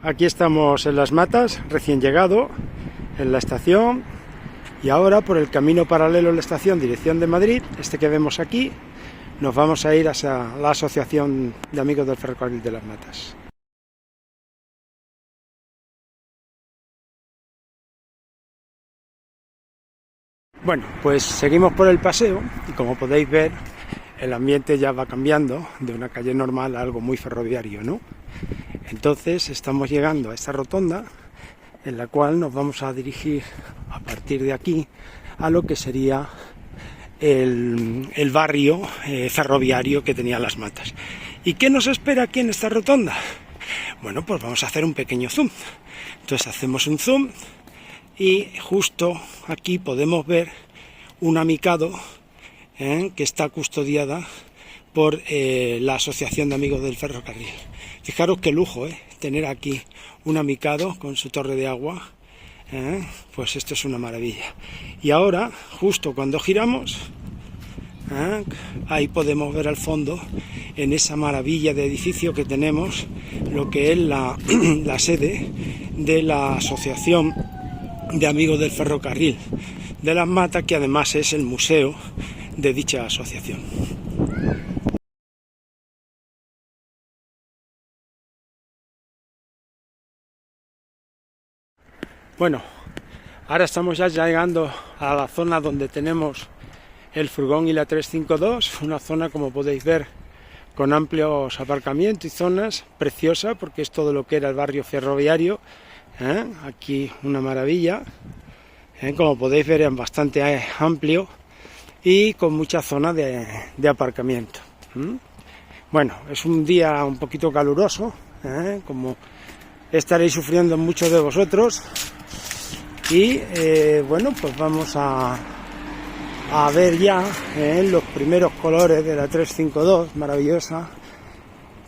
Aquí estamos en Las Matas, recién llegado, en la estación, y ahora por el camino paralelo a la estación, dirección de Madrid, este que vemos aquí, nos vamos a ir hacia la Asociación de Amigos del Ferrocarril de Las Matas. Bueno, pues seguimos por el paseo y como podéis ver, el ambiente ya va cambiando de una calle normal a algo muy ferroviario, ¿no? Entonces estamos llegando a esta rotonda en la cual nos vamos a dirigir a partir de aquí a lo que sería el barrio ferroviario que tenía Las Matas. ¿Y qué nos espera aquí en esta rotonda? Bueno, pues vamos a hacer un pequeño zoom. Entonces hacemos un zoom y justo aquí podemos ver una Mikado que está custodiada por la Asociación de Amigos del Ferrocarril. Fijaros qué lujo, tener aquí una Mikado con su torre de agua, pues esto es una maravilla. Y ahora, justo cuando giramos, ahí podemos ver al fondo, en esa maravilla de edificio que tenemos, lo que es la sede de la Asociación de Amigos del Ferrocarril de Las Matas, que además es el museo de dicha asociación. Bueno, ahora estamos ya llegando a la zona donde tenemos el furgón y la 352, una zona, como podéis ver, con amplios aparcamientos y zonas, preciosa porque es todo lo que era el barrio ferroviario. Aquí una maravilla, como podéis ver es bastante amplio y con mucha zona de aparcamiento. Bueno, es un día un poquito caluroso, como estaréis sufriendo muchos de vosotros. Y bueno, pues vamos a ver ya los primeros colores de la 352, maravillosa.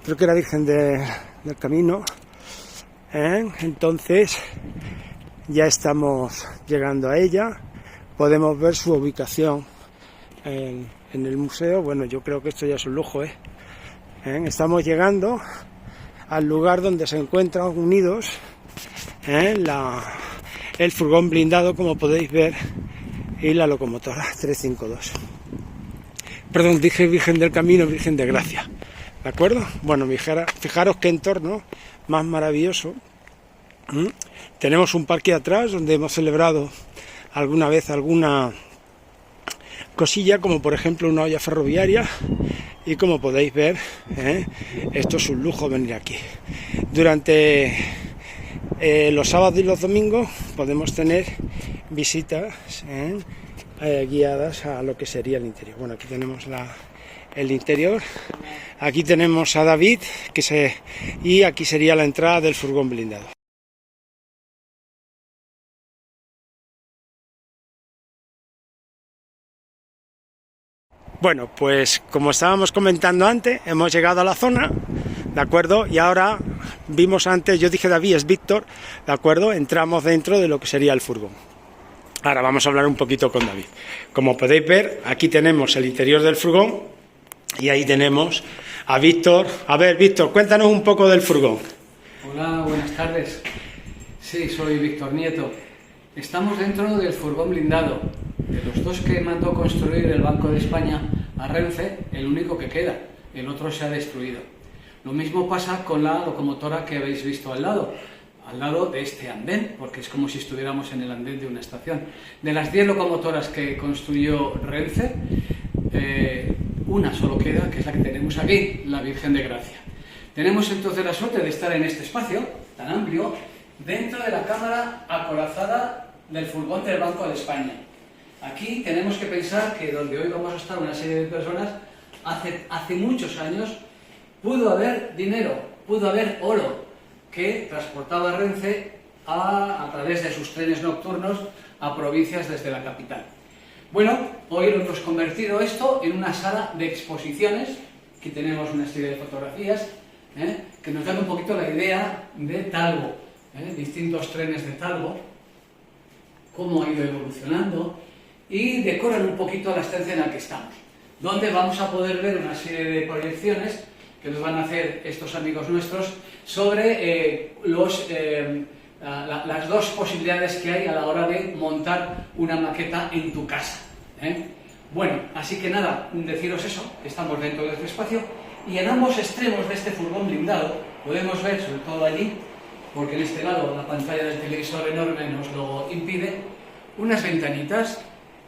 Creo que era Virgen del Camino. Entonces ya estamos llegando a ella. Podemos ver su ubicación en el museo. Bueno, yo creo que esto ya es un lujo. Estamos llegando al lugar donde se encuentran unidos el furgón blindado, como podéis ver, y la locomotora 352. Perdón, dije Virgen del Camino, Virgen de Gracia, ¿de acuerdo? Bueno, fijaros qué entorno más maravilloso. Tenemos un parque atrás donde hemos celebrado alguna vez alguna cosilla, como por ejemplo una olla ferroviaria, y como podéis ver, esto es un lujo venir aquí. Durante los sábados y los domingos podemos tener visitas guiadas a lo que sería el interior. Bueno, aquí tenemos el interior, aquí tenemos a David, y aquí sería la entrada del furgón blindado. Bueno, pues como estábamos comentando antes, hemos llegado a la zona, ¿de acuerdo? Y ahora vimos antes, yo dije David, es Víctor, ¿de acuerdo? Entramos dentro de lo que sería el furgón. Ahora vamos a hablar un poquito con David. Como podéis ver, aquí tenemos el interior del furgón y ahí tenemos a Víctor. A ver, Víctor, cuéntanos un poco del furgón. Hola, buenas tardes. Sí, soy Víctor Nieto. Estamos dentro del furgón blindado. De los dos que mandó construir el Banco de España a Renfe, el único que queda, el otro se ha destruido. Lo mismo pasa con la locomotora que habéis visto al lado de este andén, porque es como si estuviéramos en el andén de una estación. De las 10 locomotoras que construyó Renfe, una solo queda, que es la que tenemos aquí, la Virgen de Gracia. Tenemos entonces la suerte de estar en este espacio tan amplio, dentro de la cámara acorazada del furgón del Banco de España. Aquí tenemos que pensar que donde hoy vamos a estar una serie de personas, hace muchos años pudo haber dinero, pudo haber oro que transportaba Renfe a través de sus trenes nocturnos a provincias desde la capital. Bueno, hoy lo hemos convertido esto en una sala de exposiciones. Aquí tenemos una serie de fotografías que nos dan un poquito la idea de Talgo, distintos trenes de Talgo, cómo ha ido evolucionando, y decoran un poquito la estancia en la que estamos, donde vamos a poder ver una serie de proyecciones que nos van a hacer estos amigos nuestros sobre las dos posibilidades que hay a la hora de montar una maqueta en tu casa. Bueno, así que nada, deciros eso, que estamos dentro de este espacio y en ambos extremos de este furgón blindado podemos ver, sobre todo allí, porque en este lado la pantalla del televisor enorme nos lo impide, unas ventanitas.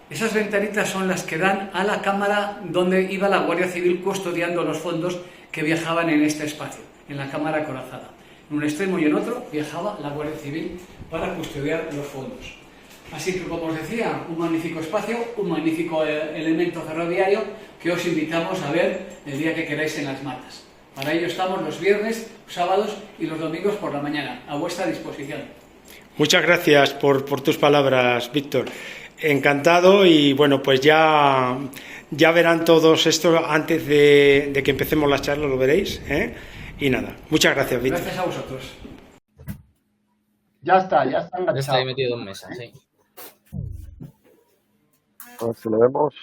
Esas ventanitas son las que dan a la cámara donde iba la Guardia Civil custodiando los fondos que viajaban en este espacio, en la cámara acorazada. En un extremo y en otro viajaba la Guardia Civil para custodiar los fondos. Así que, como os decía, un magnífico espacio, un magnífico elemento ferroviario que os invitamos a ver el día que queráis en Las Matas. Para ello estamos los viernes, sábados y los domingos por la mañana, a vuestra disposición. Muchas gracias por tus palabras, Víctor. Encantado y bueno, pues ya verán todos esto antes de que empecemos la charla, lo veréis, ¿eh? Y nada, muchas gracias, Víctor. Gracias a vosotros. Ya está enganchado. Ya está ahí metido en mesa, sí. A ver si lo vemos.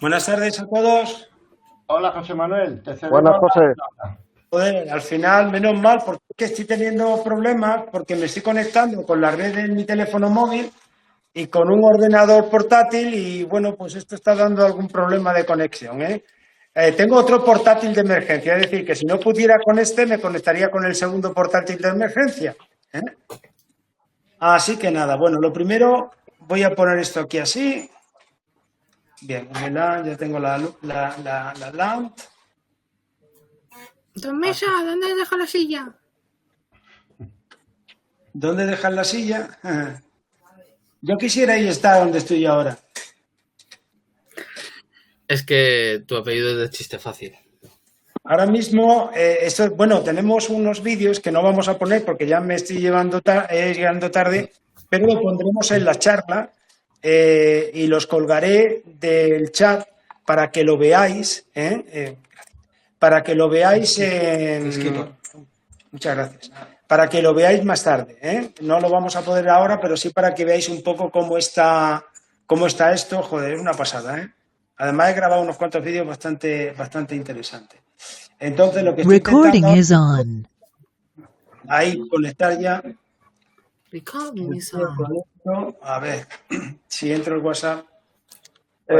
Buenas tardes a todos. Hola, José Manuel. Te cedo Buenas, José. Joder, al final, menos mal, porque es que estoy teniendo problemas porque me estoy conectando con la red de mi teléfono móvil y con un ordenador portátil y bueno, pues esto está dando algún problema de conexión, ¿eh? Tengo otro portátil de emergencia, es decir, que si no pudiera con este, me conectaría con el segundo portátil de emergencia, ¿eh? Así que nada, bueno, lo primero, voy a poner esto aquí así. Bien, ya tengo la LAMP. Don Mesa, ¿dónde dejo la silla? ¿Dónde dejas la silla? Yo quisiera ir estar donde estoy ahora. Es que tu apellido es de chiste fácil. Ahora mismo, bueno, tenemos unos vídeos que no vamos a poner porque ya me estoy llegando tarde, pero lo pondremos en la charla y los colgaré del chat para que lo veáis, para que lo veáis muchas gracias. Para que lo veáis más tarde, ¿eh? No lo vamos a poder ahora, pero sí para que veáis un poco cómo está esto. Joder, es una pasada, ¿eh? Además he grabado unos cuantos vídeos bastante interesantes. Entonces lo que estoy intentando ahí conectar ya. A ver si entro el WhatsApp.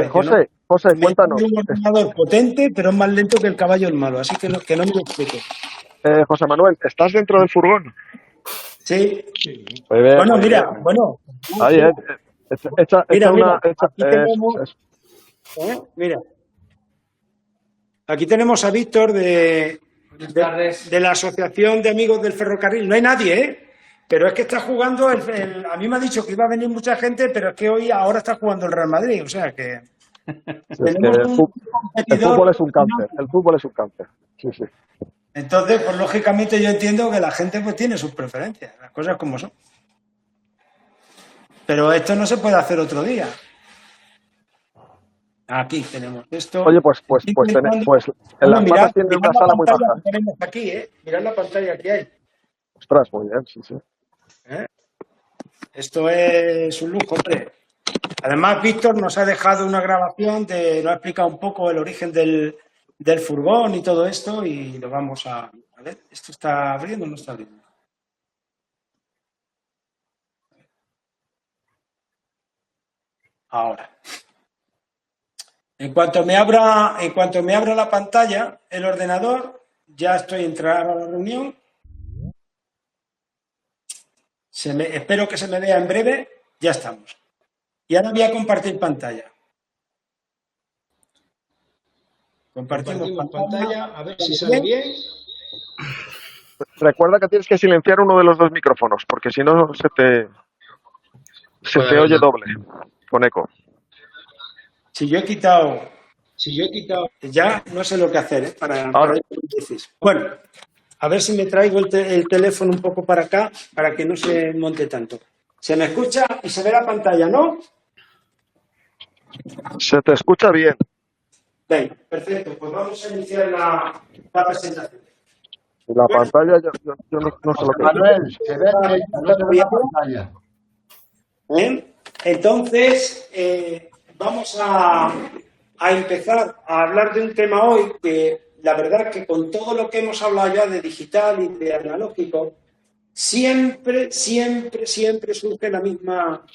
José, cuéntanos. Es un ordenador potente, pero es más lento que el caballo el malo, así que no me lo explique. José Manuel, ¿estás dentro del furgón? Sí. Muy bien, Bueno, muy mira, bien. bueno. Ahí, Mira, aquí tenemos a Víctor de la Asociación de Amigos del Ferrocarril. No hay nadie, ¿eh? Pero es que está jugando a mí me ha dicho que iba a venir mucha gente, pero es que ahora está jugando el Real Madrid, o sea que... el fútbol es un cáncer, el fútbol es un cáncer. Sí. Entonces, pues lógicamente yo entiendo que la gente pues tiene sus preferencias, las cosas como son. Pero esto no se puede hacer otro día. Aquí tenemos esto. Oye, pues en Las Matas tiene una sala muy baja. Tenemos aquí, mirad la pantalla que hay. Ostras, muy bien, sí. Esto es un lujo, hombre. Además, Víctor nos ha dejado una grabación, nos ha explicado un poco el origen del furgón y todo esto y lo vamos a ver. ¿Esto está abriendo o no está abriendo? Ahora. En cuanto me abra la pantalla, el ordenador, ya estoy entrando a la reunión. Espero que se me vea en breve. Ya estamos. Y ahora voy a compartir pantalla. Compartimos pantalla, a ver si sale bien. Recuerda que tienes que silenciar uno de los dos micrófonos, porque si no se te oye doble, con eco. Si yo he quitado, ya no sé lo que hacer, para bueno, a ver si me traigo el teléfono un poco para acá, para que no se monte tanto. Se me escucha y se ve la pantalla, ¿no? Se te escucha bien. Bien, perfecto, pues vamos a iniciar la presentación. La pantalla, yo no sé lo que Manuel, se ve no se ve la pantalla. Entonces, vamos a empezar a hablar de un tema hoy que la verdad que con todo lo que hemos hablado ya de digital y de analógico, siempre surge la misma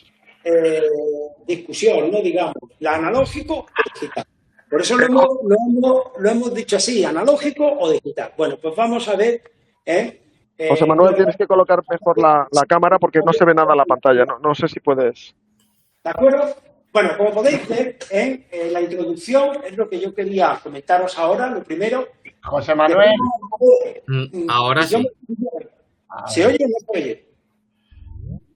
discusión, ¿no? Digamos, la analógico o digital. Por eso lo hemos dicho así, analógico o digital. Bueno, pues vamos a ver. José Manuel, tienes que colocar mejor la cámara porque no se ve nada en la pantalla. No sé si puedes. ¿De acuerdo? Bueno, como podéis ver, la introducción es lo que yo quería comentaros ahora, lo primero. José Manuel. Ahora sí. ¿Se oye o no se oye?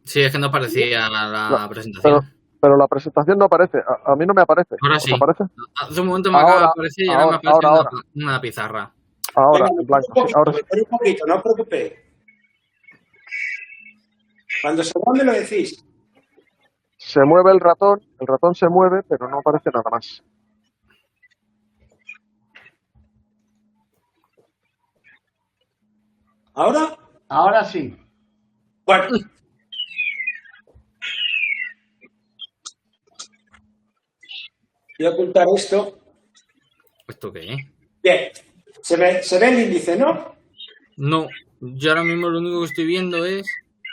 Sí, es que no aparecía la presentación. Pero la presentación no aparece. A mí no me aparece. Ahora sí. ¿Aparece? Hace un momento me acaba de aparecer y ahora me aparece una pizarra. Ahora, Venga, en blanco. Sí, ahora sí. un poquito, no os preocupéis. Cuando se va me lo decís. Se mueve el ratón se mueve, pero no aparece nada más. ¿Ahora? Ahora sí. Bueno. Voy a ocultar esto. ¿Esto qué es? Bien. ¿Se ve el índice, no? No, yo ahora mismo lo único que estoy viendo es...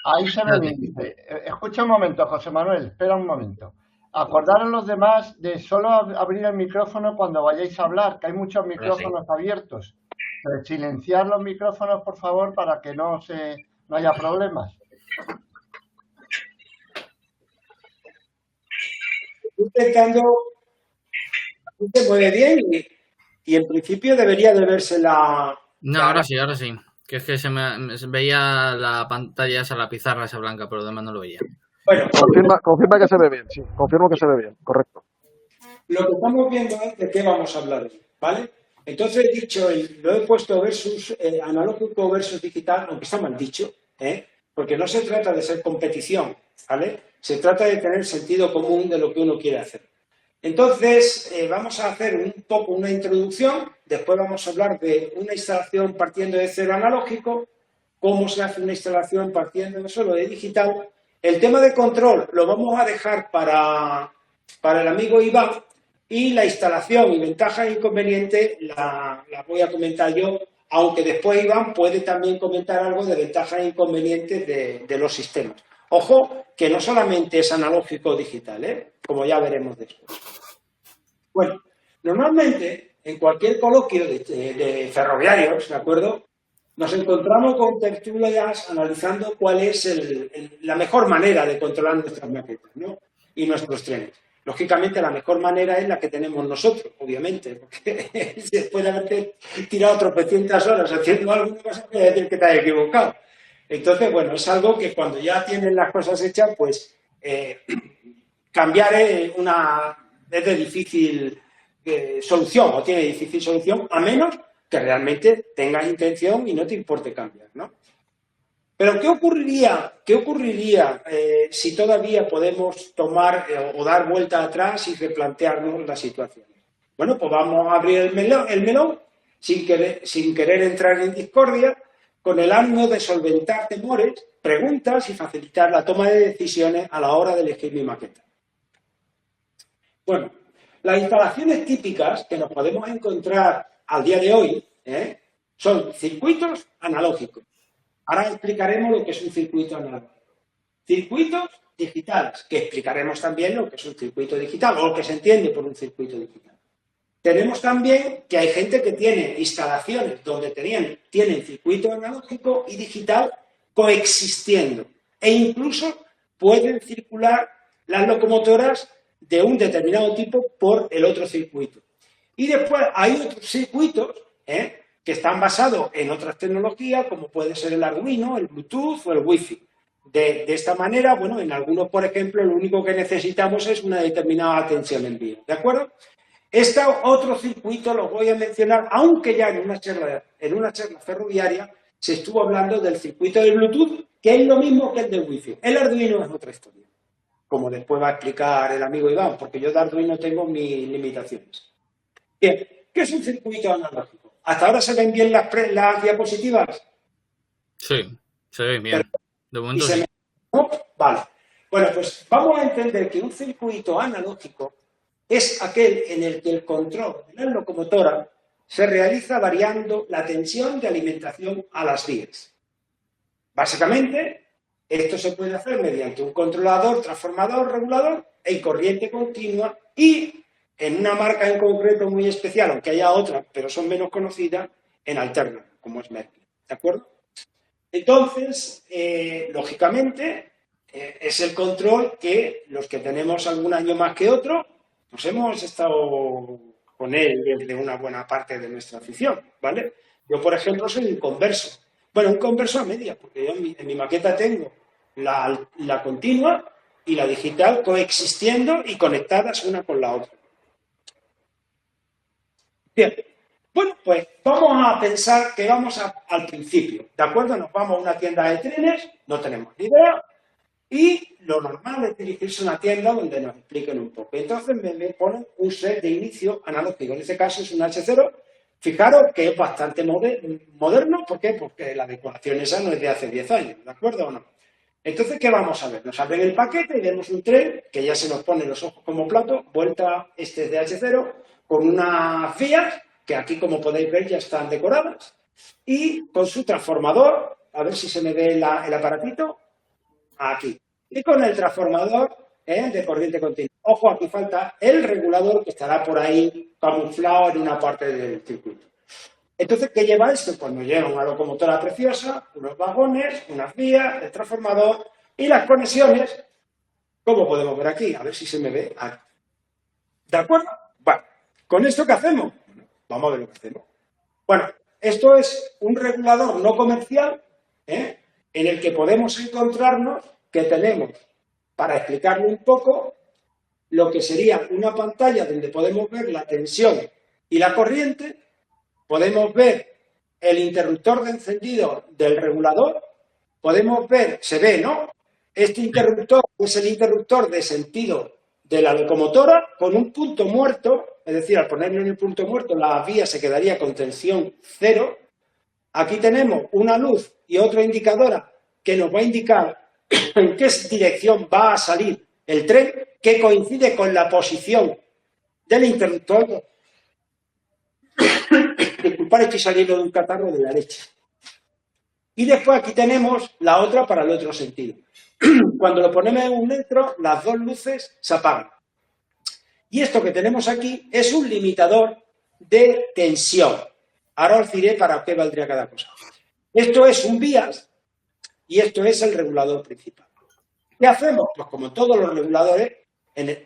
Ahí se ve el índice. Escucha un momento, José Manuel, espera un momento. Acordaros los demás de solo abrir el micrófono cuando vayáis a hablar, que hay muchos micrófonos abiertos. Pero silenciar los micrófonos, por favor, para que no haya problemas. Estoy intentando... Se mueve bien y en principio debería de verse la... No, ahora sí. Que es que se veía la pantalla esa, la pizarra esa blanca, pero además no lo veía. Bueno, Confirma que se ve bien, sí. Confirmo que se ve bien, correcto. Lo que estamos viendo es de qué vamos a hablar hoy, ¿vale? Entonces he dicho, lo he puesto versus analógico versus digital, aunque está mal dicho, porque no se trata de ser competición, ¿vale? Se trata de tener sentido común de lo que uno quiere hacer. Entonces, vamos a hacer un poco una introducción, después vamos a hablar de una instalación partiendo de cero analógico, cómo se hace una instalación partiendo de solo de digital. El tema de control lo vamos a dejar para el amigo Iván y la instalación y ventajas e inconvenientes la voy a comentar yo, aunque después Iván puede también comentar algo de ventajas e inconvenientes de los sistemas. Ojo, que no solamente es analógico o digital, como ya veremos después. Bueno, normalmente en cualquier coloquio de ferroviarios, ¿de acuerdo?, nos encontramos con tertulias analizando cuál es la mejor manera de controlar nuestras maquetas, ¿no?, y nuestros trenes. Lógicamente, la mejor manera es la que tenemos nosotros, obviamente, porque después de haberte tirado tropecientas horas haciendo algo, no vas a decir que te has equivocado. Entonces, bueno, es algo que cuando ya tienen las cosas hechas, pues cambiar es de difícil solución, o tiene difícil solución, a menos que realmente tengas intención y no te importe cambiar, ¿no? Pero ¿qué ocurriría si todavía podemos tomar o dar vuelta atrás y replantearnos la situación? Bueno, pues vamos a abrir el melón sin querer entrar en discordia, con el ánimo de solventar temores, preguntas y facilitar la toma de decisiones a la hora de elegir mi maqueta. Bueno, las instalaciones típicas que nos podemos encontrar al día de hoy son circuitos analógicos. Ahora explicaremos lo que es un circuito analógico. Circuitos digitales, que explicaremos también lo que es un circuito digital o lo que se entiende por un circuito digital. Tenemos también que hay gente que tiene instalaciones donde tienen circuito analógico y digital coexistiendo e incluso pueden circular las locomotoras de un determinado tipo por el otro circuito. Y después hay otros circuitos que están basados en otras tecnologías, como puede ser el Arduino, el Bluetooth o el Wi-Fi. De esta manera, bueno, en algunos, por ejemplo, lo único que necesitamos es una determinada tensión en envío, ¿de acuerdo? Este otro circuito lo voy a mencionar, aunque ya en una charla ferroviaria se estuvo hablando del circuito de Bluetooth, que es lo mismo que el de Wi-Fi. El Arduino es otra historia, como después va a explicar el amigo Iván, porque yo de Arduino tengo mis limitaciones. Bien, ¿qué es un circuito analógico? ¿Hasta ahora se ven bien las diapositivas? Sí, se ven bien. De momento sí. Vale. Bueno, pues vamos a entender que un circuito analógico es aquel en el que el control de la locomotora se realiza variando la tensión de alimentación a las vías. Básicamente, esto se puede hacer mediante un controlador, transformador, regulador en corriente continua y en una marca en concreto muy especial, aunque haya otras, pero son menos conocidas, en alterno, como es Mercury. ¿De acuerdo? Entonces, lógicamente, es el control que los que tenemos algún año más que otro, pues hemos estado con él desde una buena parte de nuestra afición, ¿vale? Yo, por ejemplo, soy un converso. Bueno, un converso a media, porque yo en mi maqueta tengo la continua y la digital coexistiendo y conectadas una con la otra. Bien, bueno, pues vamos a pensar que vamos al principio, ¿de acuerdo? Nos vamos a una tienda de trenes, no tenemos ni idea, y lo normal es dirigirse a una tienda donde nos expliquen un poco. Entonces me ponen un set de inicio analógico, en este caso es un H0. Fijaros que es bastante moderno, ¿por qué? Porque la decoración esa no es de hace 10 años, ¿de acuerdo o no? Entonces, ¿qué vamos a ver? Nos abren el paquete y vemos un tren que ya se nos pone los ojos como plato, vuelta este de H0, con unas vías que aquí, como podéis ver, ya están decoradas, y con su transformador, a ver si se me ve el aparatito, aquí, y con el transformador de corriente continua. Ojo, aquí falta el regulador que estará por ahí camuflado en una parte del circuito. Entonces, ¿qué lleva esto? Pues nos lleva una locomotora preciosa, unos vagones, unas vías, el transformador y las conexiones, como podemos ver aquí. A ver si se me ve aquí. ¿De acuerdo? Bueno, ¿con esto qué hacemos? Vamos a ver lo que hacemos. Bueno, esto es un regulador no comercial, en el que podemos encontrarnos que tenemos, para explicarlo un poco, lo que sería una pantalla donde podemos ver la tensión y la corriente. Podemos ver el interruptor de encendido del regulador, podemos ver, se ve, ¿no? Este interruptor es el interruptor de sentido de la locomotora con un punto muerto, es decir, al ponerlo en el punto muerto la vía se quedaría con tensión cero. Aquí tenemos una luz y otra indicadora que nos va a indicar en qué dirección va a salir el tren, que coincide con la posición del interruptor. Disculpad, estoy saliendo de un catarro de la leche. Y después aquí tenemos la otra para el otro sentido. Cuando lo ponemos en un neutro, las dos luces se apagan. Y esto que tenemos aquí es un limitador de tensión. Ahora os diré para qué valdría cada cosa. Esto es un vías y esto es el regulador principal. ¿Qué hacemos? Pues como todos los reguladores,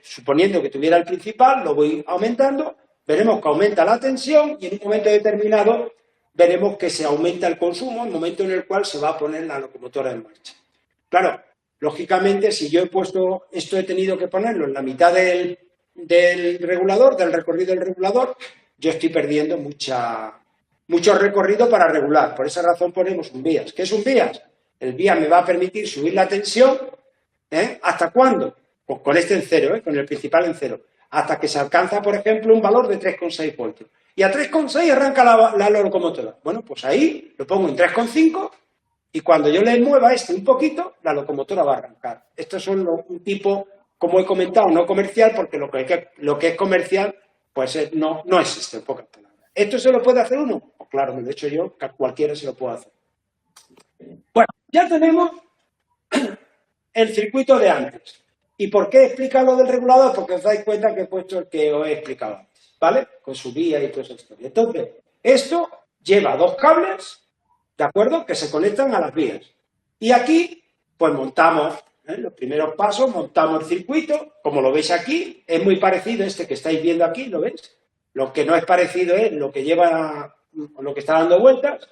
suponiendo que tuviera el principal, lo voy aumentando. Veremos que aumenta la tensión y en un momento determinado veremos que se aumenta el consumo, el momento en el cual se va a poner la locomotora en marcha. Claro, lógicamente, si yo he puesto esto, he tenido que ponerlo en la mitad del regulador, del recorrido del regulador, yo estoy perdiendo mucho recorrido para regular. Por esa razón ponemos un vías. ¿Qué es un vías? El vías me va a permitir subir la tensión, ¿hasta cuándo? Pues con este en cero, con el principal en cero. Hasta que se alcanza, por ejemplo, un valor de 3,6 voltios. Y a 3,6 arranca la locomotora. Bueno, pues ahí lo pongo en 3,5 y cuando yo le mueva un poquito, la locomotora va a arrancar. Estos son un tipo, como he comentado, no comercial, porque lo que es comercial, pues no existe, en pocas palabras. ¿Esto se lo puede hacer uno? Pues claro, me lo he hecho yo, que cualquiera se lo puede hacer. Bueno, ya tenemos el circuito de antes. ¿Y por qué he explicado lo del regulador? Porque os dais cuenta que he puesto el que os he explicado antes, ¿vale? Con su vía y toda esa historia. Entonces, esto lleva dos cables, ¿de acuerdo? Que se conectan a las vías. Y aquí, pues montamos, los primeros pasos, montamos el circuito. Como lo veis aquí, es muy parecido a este que estáis viendo aquí, ¿lo veis? Lo que no es parecido es lo que lleva, lo que está dando vueltas.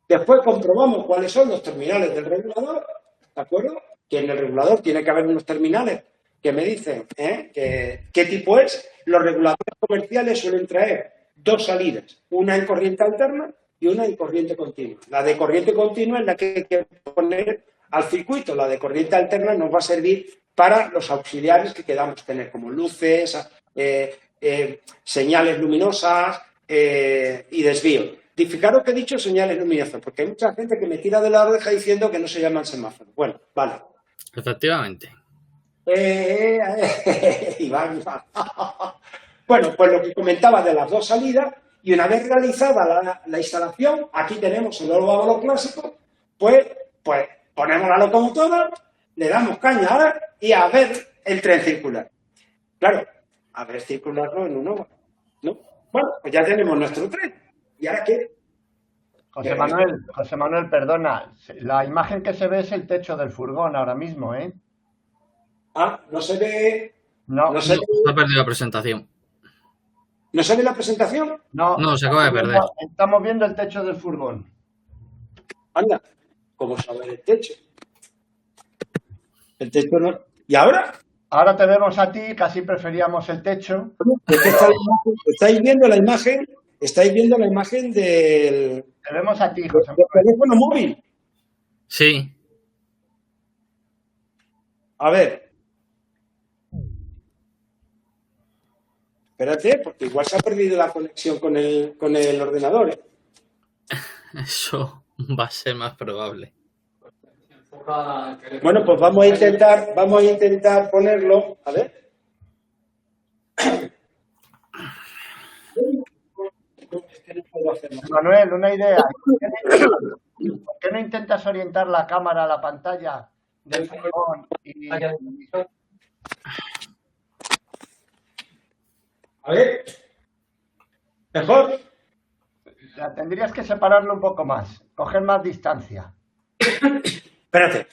Después comprobamos cuáles son los terminales del regulador, ¿de acuerdo? Que en el regulador tiene que haber unos terminales que me dicen qué tipo es. Los reguladores comerciales suelen traer dos salidas, una en corriente alterna y una en corriente continua. La de corriente continua es la que hay que poner al circuito. La de corriente alterna nos va a servir para los auxiliares que queramos tener, como luces, señales luminosas y desvío. Fijaros que he dicho señales luminosas, porque hay mucha gente que me tira de la oreja diciendo que no se llaman semáforos. Bueno, vale. Efectivamente. Iván. Bueno, pues lo que comentaba de las dos salidas, Y una vez realizada la instalación, aquí tenemos el óvalo clásico, pues ponemos la locomotora, le damos caña ahora y a ver el tren circular. Claro, a ver circularlo en un óvalo, ¿no? Bueno, pues ya tenemos nuestro tren. ¿Y ahora qué? José Manuel, perdona. La imagen que se ve es el techo del furgón ahora mismo, ¿eh? Ah, no se ve. No se ha perdido la presentación. ¿No se ve la presentación? No, se acaba de perder. Estamos viendo el techo del furgón. Anda, ¿cómo se ve el techo? El techo no. ¿Y ahora? Ahora te vemos a ti, casi preferíamos el techo. Es que estáis viendo la imagen. Estáis viendo la imagen del. Te vemos a ti, José Manuel. Teléfono móvil. Sí. A ver. Espérate, porque igual se ha perdido la conexión con el ordenador, ¿eh? Eso va a ser más probable. Bueno, pues vamos a intentar ponerlo. A ver. Manuel, una idea. ¿Por qué no intentas orientar la cámara a la pantalla del furgón? A ver. ¿Mejor? Tendrías que separarlo un poco más, coger más distancia. Espérate,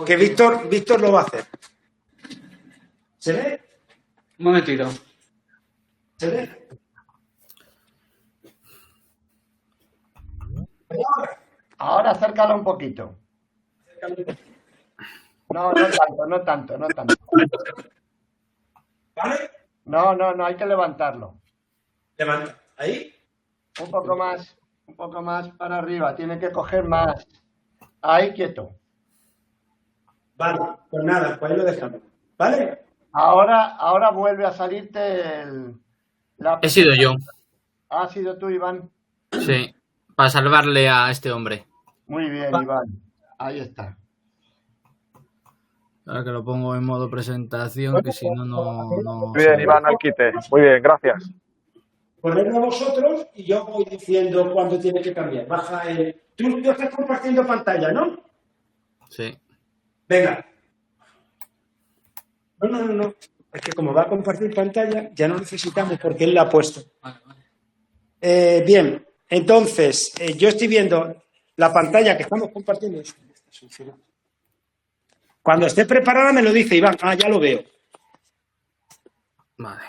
que Víctor lo va a hacer. ¿Se ve? Un momentito. ¿Se ve? Ahora acércalo un poquito. No tanto. ¿Vale? No, hay que levantarlo. Levanta. ¿Ahí? Un poco más para arriba. Tiene que coger más. Ahí, quieto. Vale, pues nada, pues ahí lo dejamos. ¿Vale? Ahora vuelve a salirte He sido yo. ¿Ha sido tú, Iván? Sí, para salvarle a este hombre. Muy bien, Iván. Ahí está. Ahora que lo pongo en modo presentación, que si no, no... Muy bien, Iván, al quite. Muy bien, gracias. Ponedlo vosotros y yo voy diciendo cuándo tiene que cambiar. Baja el... Tú estás compartiendo pantalla, ¿no? Sí. Venga. No. Es que como va a compartir pantalla, ya no necesitamos porque él la ha puesto. Bien, entonces, yo estoy viendo la pantalla que estamos compartiendo. Cuando esté preparada me lo dice Iván. Ah, ya lo veo. Vale.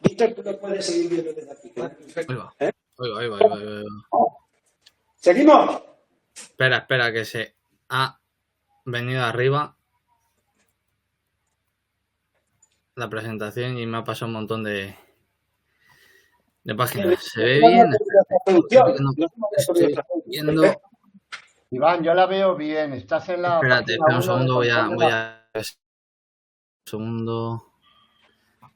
Víctor, tú lo puedes seguir viendo desde aquí. Ahí va. ¿Seguimos? Espera, que se ha venido arriba la presentación y me ha pasado un montón de páginas. ¿Se ve bien? Estoy viendo... Iván, yo la veo bien. Estás en la... Espérate, un segundo, voy a... Un segundo...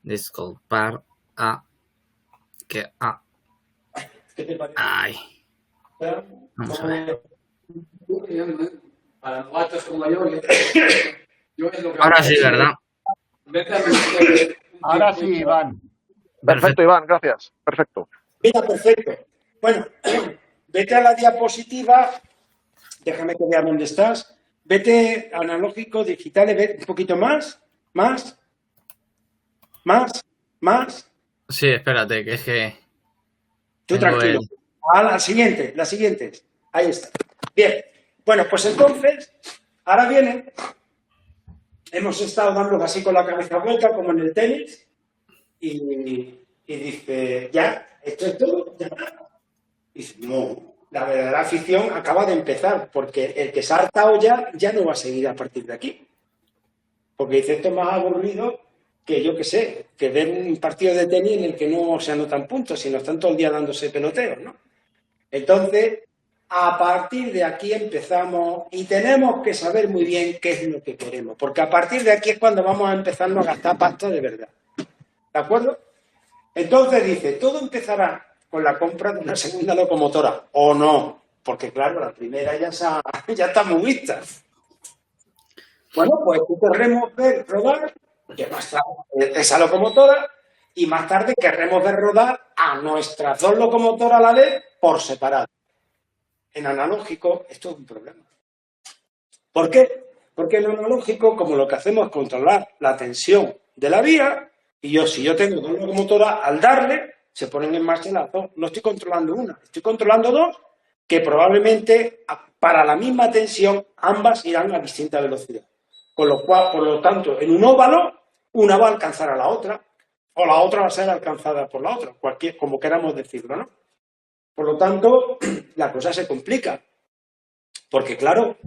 Disculpar a... Que a... Ay. Vamos a ver. Para novatos como yo es lo que... Ahora sí, ¿verdad? Ahora sí, Iván. Perfecto, Iván, gracias. Perfecto. Mira, perfecto. Bueno, vete a la diapositiva. Déjame que vea dónde estás. Vete analógico, digital, ve un poquito más. Sí, espérate, que es que... Tú tranquilo. La siguiente. Ahí está. Bien. Bueno, pues entonces, ahora viene. Hemos estado dando así con la cabeza vuelta, como en el tenis, y dice, ya, esto es todo, ya. Y dice, no, la verdadera afición acaba de empezar, porque el que se ha hartado ya no va a seguir a partir de aquí. Porque dice, esto es más aburrido que yo qué sé, que ver un partido de tenis en el que no se anotan puntos, sino están todo el día dándose peloteos, ¿no? Entonces, a partir de aquí empezamos y tenemos que saber muy bien qué es lo que queremos, porque a partir de aquí es cuando vamos a empezarnos a gastar pasta de verdad. ¿De acuerdo? Entonces dice, todo empezará con la compra de una segunda locomotora, o no, porque claro, la primera ya está muy vista. Bueno, pues querremos ver rodar, que va a estar esa locomotora, y más tarde querremos ver rodar a nuestras dos locomotoras a la vez por separado. En analógico esto es un problema. ¿Por qué? Porque en analógico, como lo que hacemos es controlar la tensión de la vía, y si yo tengo dos locomotoras, al darle, se ponen en marcha las dos. No estoy controlando una, estoy controlando dos, que probablemente para la misma tensión ambas irán a distinta velocidad. Con lo cual, por lo tanto, en un óvalo, una va a alcanzar a la otra, o la otra va a ser alcanzada por la otra, como queramos decirlo, ¿no? Por lo tanto, la cosa se complica. Porque, claro,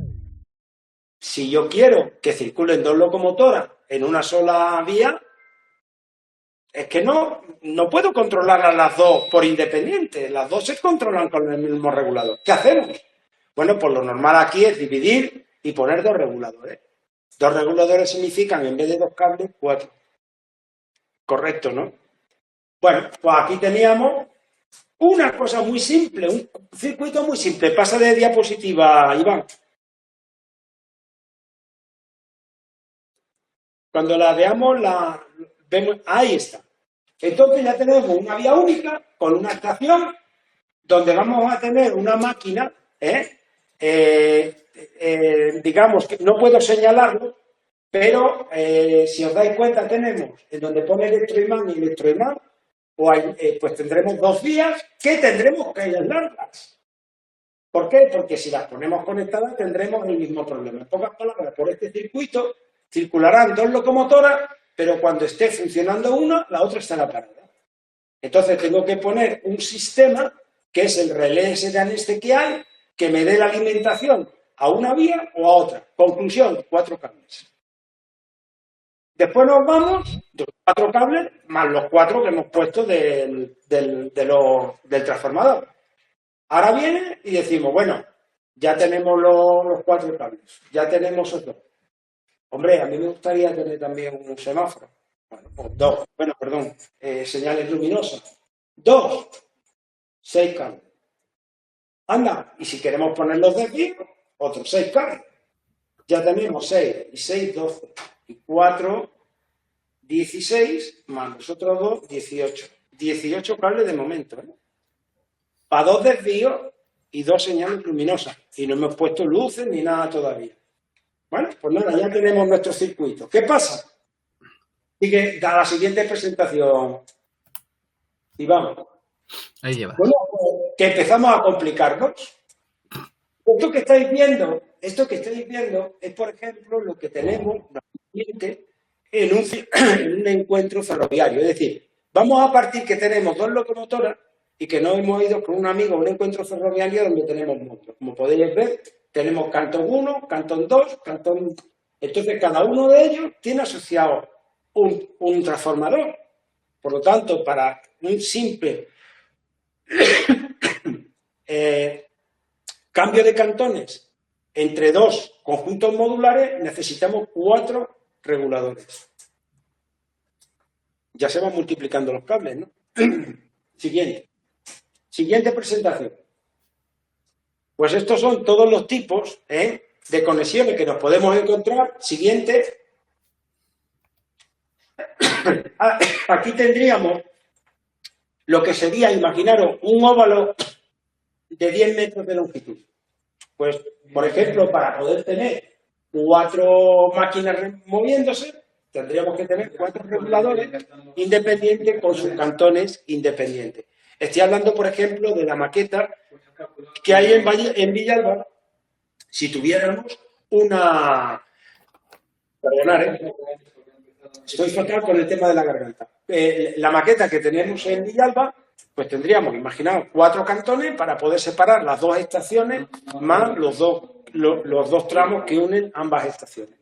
si yo quiero que circulen dos locomotoras en una sola vía, es que no puedo controlar a las dos por independiente. Las dos se controlan con el mismo regulador. ¿Qué hacemos? Bueno, pues lo normal aquí es dividir y poner dos reguladores. Dos reguladores significan, en vez de dos cables, 4. Correcto, ¿no? Bueno, pues aquí teníamos una cosa muy simple, un circuito muy simple. Pasa de diapositiva, Iván. Cuando la veamos, vemos, ahí está. Entonces ya tenemos una vía única con una estación donde vamos a tener una máquina, digamos que no puedo señalarlo, pero si os dais cuenta tenemos en donde pone electroimán y electroimán, pues tendremos dos vías que tendremos que aislarlas. ¿Por qué? Porque si las ponemos conectadas tendremos el mismo problema. En pocas palabras, por este circuito circularán dos locomotoras, pero cuando esté funcionando una, la otra estará parada. Entonces tengo que poner un sistema, que es el relé SDANESTE que hay, que me dé la alimentación a una vía o a otra. Conclusión, 4 cables. Después nos vamos, de 4 cables, más los 4 que hemos puesto del transformador. Ahora viene y decimos, bueno, ya tenemos los 4 cables, ya tenemos esos 2. Hombre, a mí me gustaría tener también un semáforo. Bueno, pues 2. Bueno, perdón, señales luminosas. 2. 6 cables. Anda, y si queremos ponerlos de aquí, otros 6 cables. Ya tenemos 6 y 6, 12. Y 4, 16, más los otros 2, 18. 18 cables de momento, ¿eh? Para 2 desvíos y 2 señales luminosas. Y no hemos puesto luces ni nada todavía. Bueno, pues nada, ya tenemos nuestro circuito. ¿Qué pasa? Sigue a la siguiente presentación. Y vamos. Ahí lleva. Bueno, pues, que empezamos a complicarnos. Esto que estáis viendo es, por ejemplo, lo que tenemos en un encuentro ferroviario. Es decir, vamos a partir que tenemos 2 locomotoras y que nos hemos ido con un amigo a un encuentro ferroviario donde tenemos muchos. Como podéis ver, tenemos cantón 1, cantón 2, cantón... Entonces, cada uno de ellos tiene asociado un transformador. Por lo tanto, para un simple cambio de cantones entre 2 conjuntos modulares, necesitamos 4 reguladores. Ya se van multiplicando los cables, ¿no? Siguiente presentación. Pues estos son todos los tipos de conexiones que nos podemos encontrar. Siguiente. Aquí tendríamos lo que sería, imaginaros, un óvalo de 10 metros de longitud. Pues, por ejemplo, para poder tener 4 máquinas moviéndose, tendríamos que tener 4 reguladores independientes con sus cantones independientes. Estoy hablando, por ejemplo, de la maqueta que hay en Villalba. Si tuviéramos una... Perdonad, estoy fatal con el tema de la garganta. La maqueta que tenemos en Villalba, pues tendríamos, imaginaos, 4 cantones para poder separar las 2 estaciones más los dos tramos que unen ambas estaciones.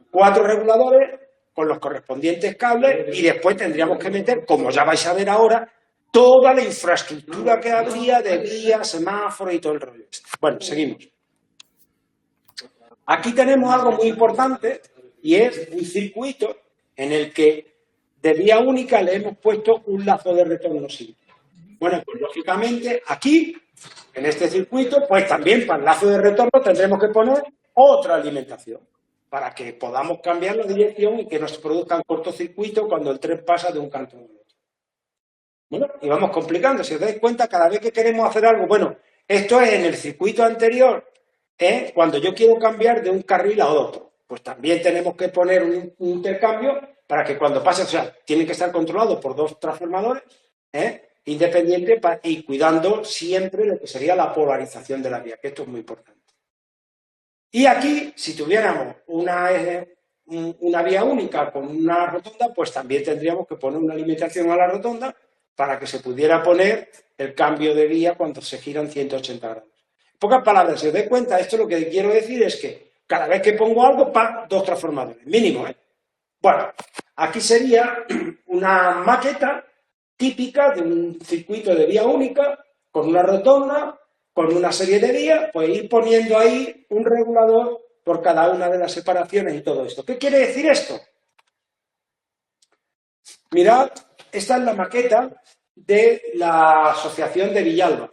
4 reguladores con los correspondientes cables y después tendríamos que meter, como ya vais a ver ahora, toda la infraestructura que habría de vías, semáforos y todo el rollo. Bueno, seguimos. Aquí tenemos algo muy importante y es un circuito en el que de vía única le hemos puesto un lazo de retorno simple. Bueno, pues lógicamente aquí, en este circuito, pues también para el lazo de retorno tendremos que poner otra alimentación para que podamos cambiar la dirección y que nos produzcan cortocircuito cuando el tren pasa de un cantón al otro. Bueno, y vamos complicando. Si os dais cuenta, cada vez que queremos hacer algo, bueno, esto es en el circuito anterior, cuando yo quiero cambiar de un carril a otro, pues también tenemos que poner un intercambio para que cuando pase, o sea, tiene que estar controlado por dos transformadores independientes y cuidando siempre lo que sería la polarización de la vía, que esto es muy importante. Y aquí, si tuviéramos una vía única con una rotonda, pues también tendríamos que poner una alimentación a la rotonda para que se pudiera poner el cambio de vía cuando se giran 180 grados. En pocas palabras, si os dais cuenta, esto lo que quiero decir es que cada vez que pongo algo, dos transformadores, mínimo, Bueno, aquí sería una maqueta típica de un circuito de vía única, con una rotonda, con una serie de vías, pues ir poniendo ahí un regulador por cada una de las separaciones y todo esto. ¿Qué quiere decir esto? Mirad, esta es la maqueta de la asociación de Villalba.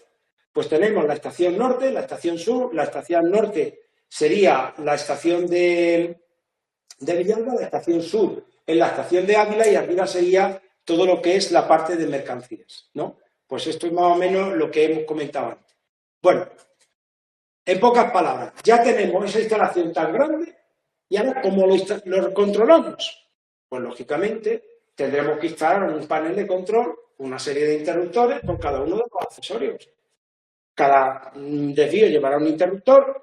Pues tenemos la estación norte, la estación sur. La estación norte sería la estación de Villalba, la estación sur es la estación de Ávila y arriba sería todo lo que es la parte de mercancías, ¿no? Pues esto es más o menos lo que hemos comentado antes. Bueno, en pocas palabras, ya tenemos esa instalación tan grande y ahora ¿cómo lo controlamos? Pues lógicamente tendremos que instalar un panel de control, una serie de interruptores con cada uno de los accesorios. Cada desvío llevará un interruptor,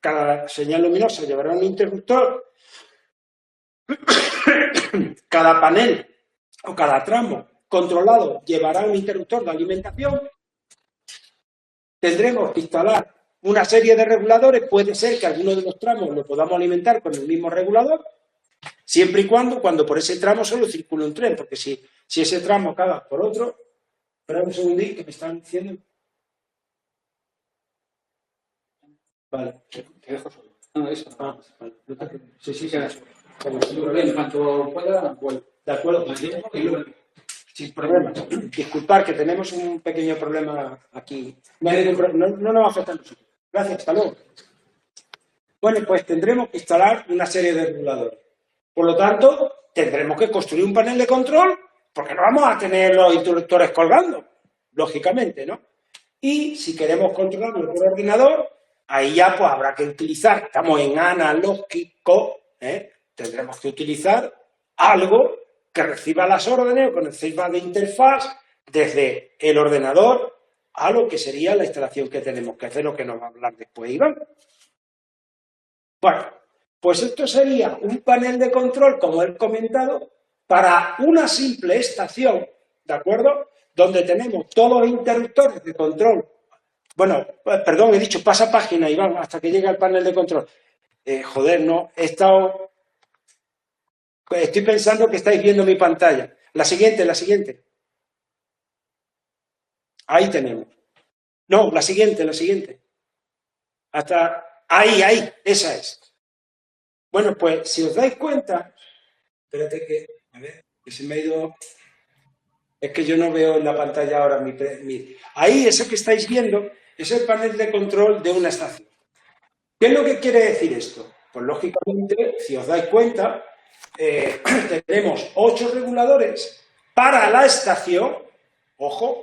cada señal luminosa llevará un interruptor, cada panel o cada tramo controlado llevará un interruptor de alimentación. Tendremos que instalar una serie de reguladores. Puede ser que alguno de los tramos lo podamos alimentar con el mismo regulador, siempre y cuando por ese tramo solo circule un tren, porque si ese tramo acaba por otro... Espera un segundín que me están diciendo... Vale, te dejo solo. No, eso. Vale. Sí, queda solo. En cuanto pueda, vuelvo. De acuerdo, sin problema. Disculpad que tenemos un pequeño problema aquí. No nos va a afectar a nosotros. Gracias, hasta luego. Bueno, pues tendremos que instalar una serie de reguladores. Por lo tanto, tendremos que construir un panel de control, porque no vamos a tener los interruptores colgando, lógicamente, ¿no? Y si queremos controlarlo por ordenador, ahí ya pues habrá que utilizar, estamos en analógico, tendremos que utilizar algo que reciba las órdenes o que reciba de interfaz desde el ordenador a lo que sería la instalación que tenemos que hacer, lo que nos va a hablar después Iván. Bueno, pues esto sería un panel de control, como he comentado, para una simple estación, ¿de acuerdo? Donde tenemos todos los interruptores de control. Bueno, perdón, he dicho pasa página, Iván, hasta que llegue al panel de control. Joder, no, estoy pensando que estáis viendo mi pantalla. La siguiente. Ahí tenemos. No, la siguiente. Hasta ahí, esa es. Bueno, pues si os dais cuenta, espérate que se me ha ido... Es que yo no veo en la pantalla ahora ahí, eso que estáis viendo, es el panel de control de una estación. ¿Qué es lo que quiere decir esto? Pues lógicamente, si os dais cuenta, tenemos 8 reguladores para la estación, ojo,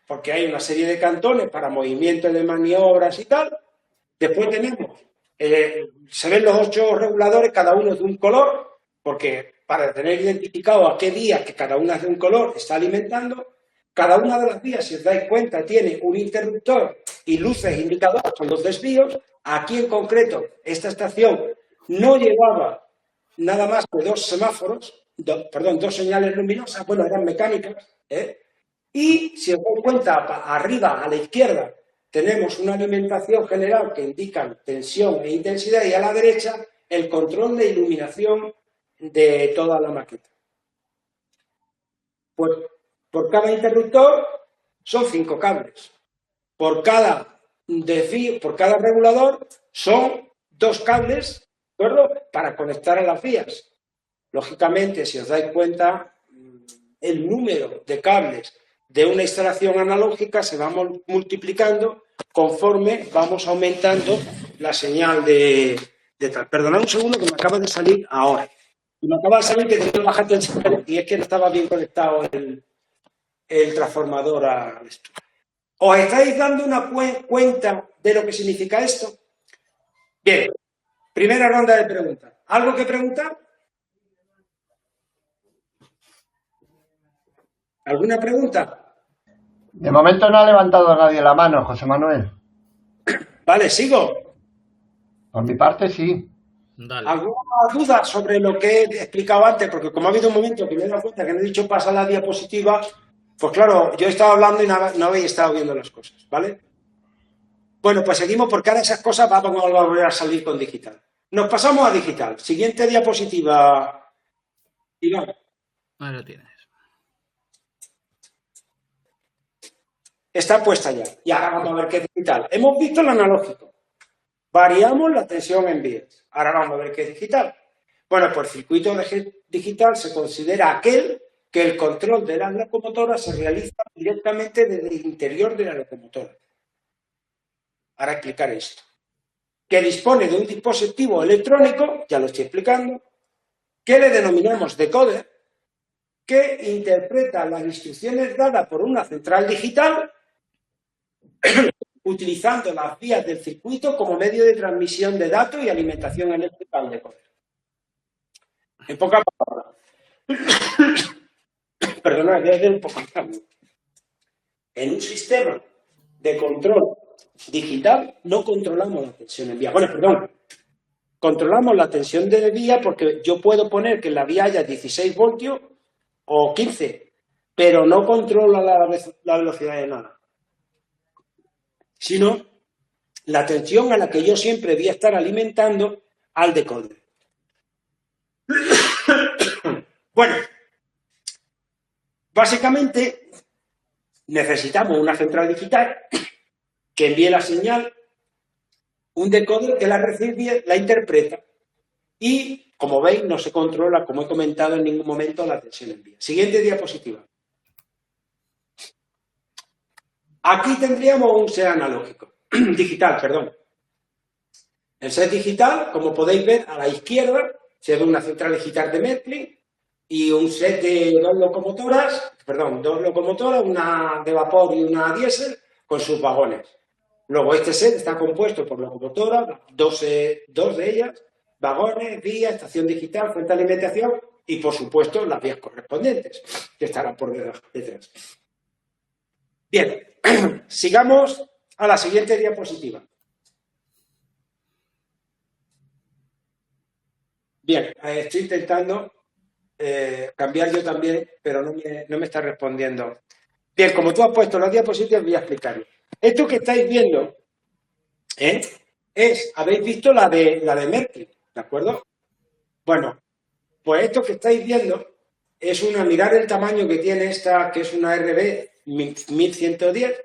porque hay una serie de cantones para movimientos de maniobras y tal. Después tenemos, se ven los 8 reguladores, cada uno de un color, porque para tener identificado a qué vía, que cada una es de un color, está alimentando. Cada una de las vías, si os dais cuenta, tiene un interruptor y luces indicadoras con los desvíos. Aquí en concreto, esta estación no llevaba nada más que 2 semáforos, 2 señales luminosas, bueno, eran mecánicas, y si os dais cuenta, arriba a la izquierda tenemos una alimentación general que indica tensión e intensidad, y a la derecha el control de iluminación de toda la maqueta. Pues por cada interruptor son 5 cables. Por cada regulador son 2 cables, ¿de acuerdo?, para conectar a las vías. Lógicamente, si os dais cuenta, el número de cables de una instalación analógica se va multiplicando conforme vamos aumentando la señal de tal. Perdonad un segundo que me acaba de salir ahora. Me acaba de salir que tenía que bajar tensión y es que no estaba bien conectado el transformador a esto. ¿Os estáis dando una cuenta de lo que significa esto? Bien, primera ronda de preguntas. ¿Algo que preguntar? ¿Alguna pregunta? De momento no ha levantado nadie la mano, José Manuel. Vale, sigo. Por mi parte, sí. Dale. ¿Alguna duda sobre lo que he explicado antes? Porque como ha habido un momento que me he dado cuenta que no he dicho pasa la diapositiva, pues claro, yo he estado hablando y no habéis estado viendo las cosas, ¿vale? Bueno, pues seguimos porque ahora esas cosas vamos a volver a salir con digital. Nos pasamos a digital. Siguiente diapositiva. Iván. Ahí lo tienes. Está puesta ya. Y ahora vamos a ver qué es digital. Hemos visto el analógico. Variamos la tensión en vías. Ahora vamos a ver qué es digital. Bueno, pues el circuito digital se considera aquel que el control de las locomotoras se realiza directamente desde el interior de la locomotora. Ahora explicar esto. Que dispone de un dispositivo electrónico, ya lo estoy explicando, que le denominamos decoder, que interpreta las instrucciones dadas por una central digital utilizando las vías del circuito como medio de transmisión de datos y alimentación eléctrica al decoder. En pocas palabras, perdona, voy a hacer un poco de cambio. En un sistema de control digital no controlamos la tensión en vía. Bueno, perdón, controlamos la tensión de vía porque yo puedo poner que en la vía haya 16 voltios o 15, pero no controla la velocidad de nada, sino la tensión a la que yo siempre voy a estar alimentando al decoder. Bueno, básicamente necesitamos una central digital que envíe la señal, un decoder que la recibe, la interpreta y, como veis, no se controla, como he comentado, en ningún momento la tensión en vía. Siguiente diapositiva. Aquí tendríamos un set analógico, digital, perdón. El set digital, como podéis ver, a la izquierda se ve una central digital de Merkley y un set de dos locomotoras, una de vapor y una diésel, con sus vagones. Luego este set está compuesto por locomotoras, dos de ellas, vagones, vías, estación digital, fuente de alimentación y, por supuesto, las vías correspondientes, que estarán por detrás. Bien, sigamos a la siguiente diapositiva. Bien, estoy intentando cambiar yo también, pero no me está respondiendo. Bien, como tú has puesto las diapositivas, voy a explicarlo. Esto que estáis viendo habéis visto la de Merkley, ¿de acuerdo? Bueno, pues esto que estáis viendo es mirar el tamaño que tiene esta, que es una RB 1110.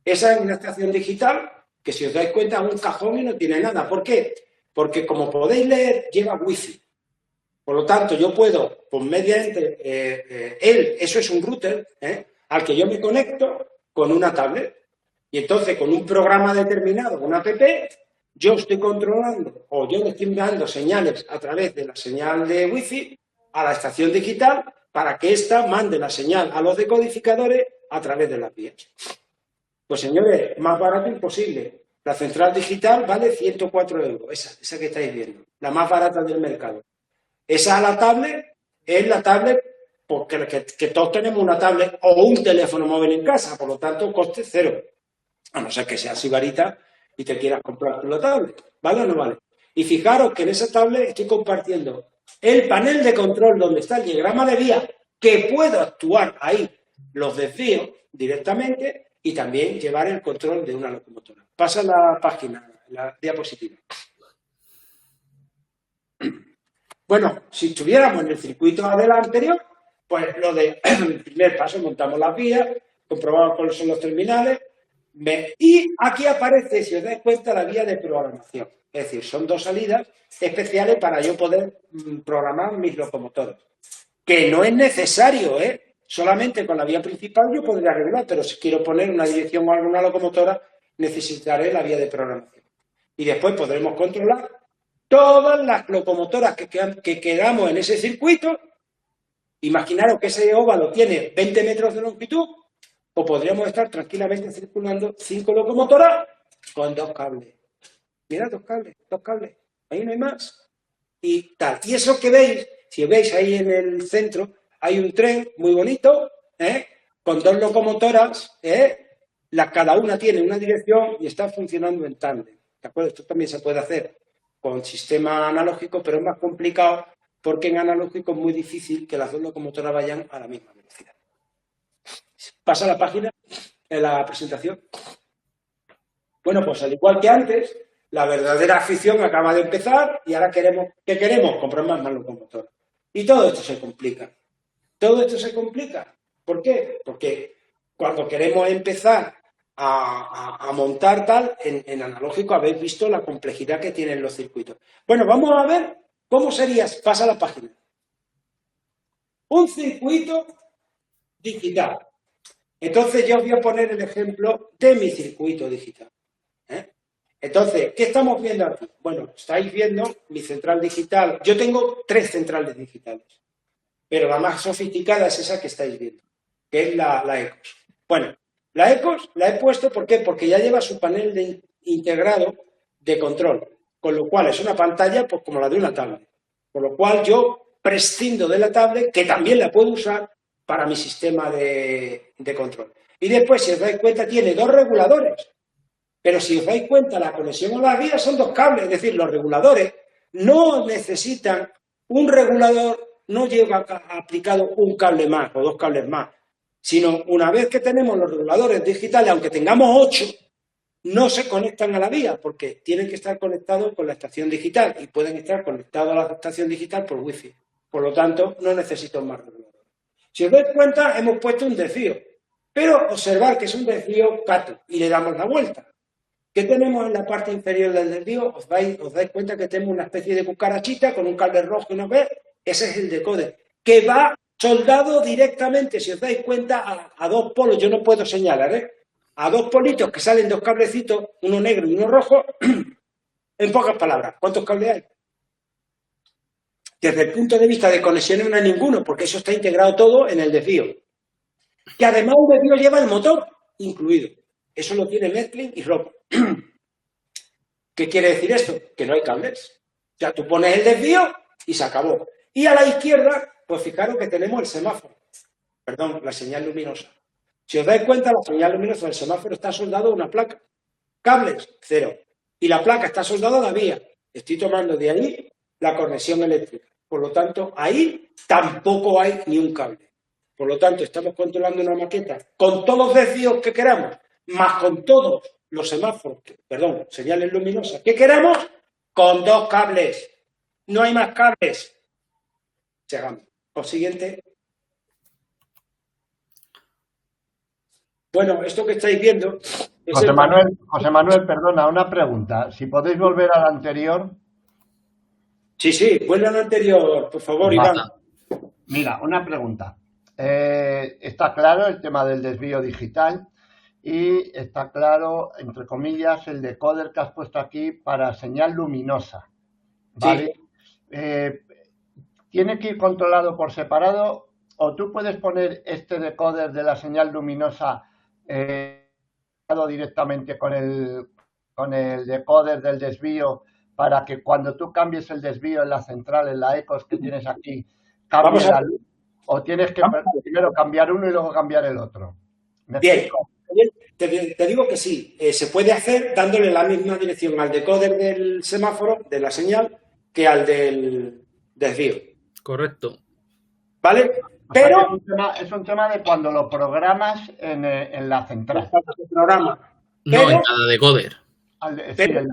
Esa es una estación digital que, si os dais cuenta, es un cajón y no tiene nada. ¿Por qué? Porque, como podéis leer, lleva wifi. Por lo tanto, yo puedo, pues mediante eso es un router, al que yo me conecto con una tablet. Y entonces, con un programa determinado, una app, yo estoy controlando o yo le estoy dando señales a través de la señal de wifi a la estación digital para que ésta mande la señal a los decodificadores a través de las vías. Pues, señores, más barato imposible. La central digital vale 104 euros, esa que estáis viendo, la más barata del mercado. Esa es la tablet porque que todos tenemos una tablet o un teléfono móvil en casa, por lo tanto, coste cero. A no ser que seas sibarita y te quieras comprar tu tablet. ¿Vale o no vale? Y fijaros que en esa tablet estoy compartiendo el panel de control donde está el diagrama de vía, que puedo actuar ahí los desvíos directamente y también llevar el control de una locomotora. Pasa la página, la diapositiva. Bueno, si estuviéramos en el circuito anterior, pues el primer paso, montamos las vías, comprobamos cuáles son los terminales, y aquí aparece, si os dais cuenta, la vía de programación. Es decir, son dos salidas especiales para yo poder programar mis locomotoras. Que no es necesario, solamente con la vía principal yo podría arreglar, pero si quiero poner una dirección a alguna locomotora, necesitaré la vía de programación. Y después podremos controlar todas las locomotoras que quedamos en ese circuito Imaginaros que ese óvalo tiene 20 metros de longitud, o podríamos estar tranquilamente circulando 5 locomotoras con 2 cables. Mira, 2 cables, ahí no hay más. Y tal. Y eso que veis, si veis ahí en el centro, hay un tren muy bonito, con 2 locomotoras, cada una tiene una dirección y está funcionando en tándem. ¿De acuerdo? Esto también se puede hacer con sistema analógico, pero es más complicado porque en analógico es muy difícil que las 2 locomotoras vayan a la misma velocidad. Pasa la página en la presentación. Bueno, pues al igual que antes, la verdadera afición acaba de empezar y ahora ¿qué queremos? Comprar más locomotoras. Y todo esto se complica. Todo esto se complica. ¿Por qué? Porque cuando queremos empezar a montar tal, en analógico habéis visto la complejidad que tienen los circuitos. Bueno, vamos a ver cómo sería, pasa la página. Un circuito digital. Entonces yo os voy a poner el ejemplo de mi circuito digital. Entonces, ¿qué estamos viendo aquí? Bueno, estáis viendo mi central digital. Yo tengo 3 centrales digitales, pero la más sofisticada es esa que estáis viendo, que es la ECOS. Bueno, la ECOS la he puesto, ¿por qué? Porque ya lleva su panel integrado de control, con lo cual es una pantalla pues, como la de una tablet. Por lo cual yo prescindo de la tablet, que también la puedo usar para mi sistema de control. Y después, si os dais cuenta, tiene 2 reguladores. Pero si os dais cuenta, la conexión a las vías son 2 cables. Es decir, los reguladores no necesitan un regulador, no lleva aplicado un cable más o 2 cables más. Sino una vez que tenemos los reguladores digitales, aunque tengamos 8, no se conectan a la vía porque tienen que estar conectados con la estación digital y pueden estar conectados a la estación digital por wifi. Por lo tanto, no necesito más reguladores. Si os dais cuenta, hemos puesto un desvío. Pero observad que es un desvío cato y le damos la vuelta. ¿Qué tenemos en la parte inferior del desvío? Os dais cuenta que tenemos una especie de cucarachita con un cable rojo y no ve. Ese es el decoder, que va soldado directamente, si os dais cuenta, a 2 polos. Yo no puedo señalar, a 2 politos que salen 2 cablecitos, uno negro y uno rojo. En pocas palabras, ¿cuántos cables hay? Desde el punto de vista de conexiones no hay ninguno, porque eso está integrado todo en el desvío. Y además un desvío lleva el motor incluido. Eso lo tiene Metlink y Rob. ¿Qué quiere decir esto? Que no hay cables. O sea, tú pones el desvío y se acabó. Y a la izquierda, pues fijaros que tenemos el semáforo. Perdón, la señal luminosa. Si os dais cuenta, la señal luminosa del semáforo está soldado a una placa. Cables, 0. Y la placa está soldada a la vía. Estoy tomando de ahí la conexión eléctrica. Por lo tanto, ahí tampoco hay ni un cable. Por lo tanto, estamos controlando una maqueta con todos los desvíos que queramos, más con todos los semáforos, señales luminosas que queramos, con 2 cables. No hay más cables. Llegamos. O siguiente. Bueno, esto que estáis viendo... José Manuel, perdona, una pregunta. Si podéis volver al anterior... Sí, vuelve al anterior, por favor, Iván. Mira, una pregunta. Está claro el tema del desvío digital y está claro, entre comillas, el decoder que has puesto aquí para señal luminosa. ¿Vale? Sí. ¿Tiene que ir controlado por separado o tú puedes poner este decoder de la señal luminosa directamente con el decoder del desvío para que cuando tú cambies el desvío en la central, en la ECOS que tienes aquí, cambie la luz? ¿O tienes que primero cambiar uno y luego cambiar el otro? Bien, te digo que sí. Se puede hacer dándole la misma dirección al decoder del semáforo, de la señal, que al del desvío. Correcto. ¿Vale? O sea, pero es un tema de cuando lo programas en la central. No, en cada decoder.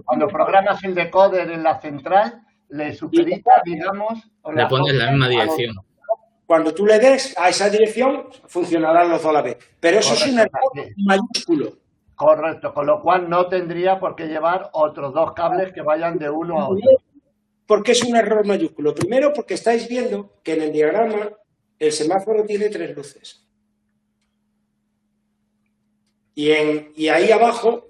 Cuando programas el decoder en la central, le supedita, digamos... Le pones la misma dirección. Cuando tú le des a esa dirección, funcionarán los 2 a la vez. Pero eso es un error mayúsculo. Correcto, con lo cual no tendría por qué llevar otros 2 cables que vayan de uno a otro. ¿Por qué es un error mayúsculo? Primero, porque estáis viendo que en el diagrama el semáforo tiene 3 luces. Y ahí abajo,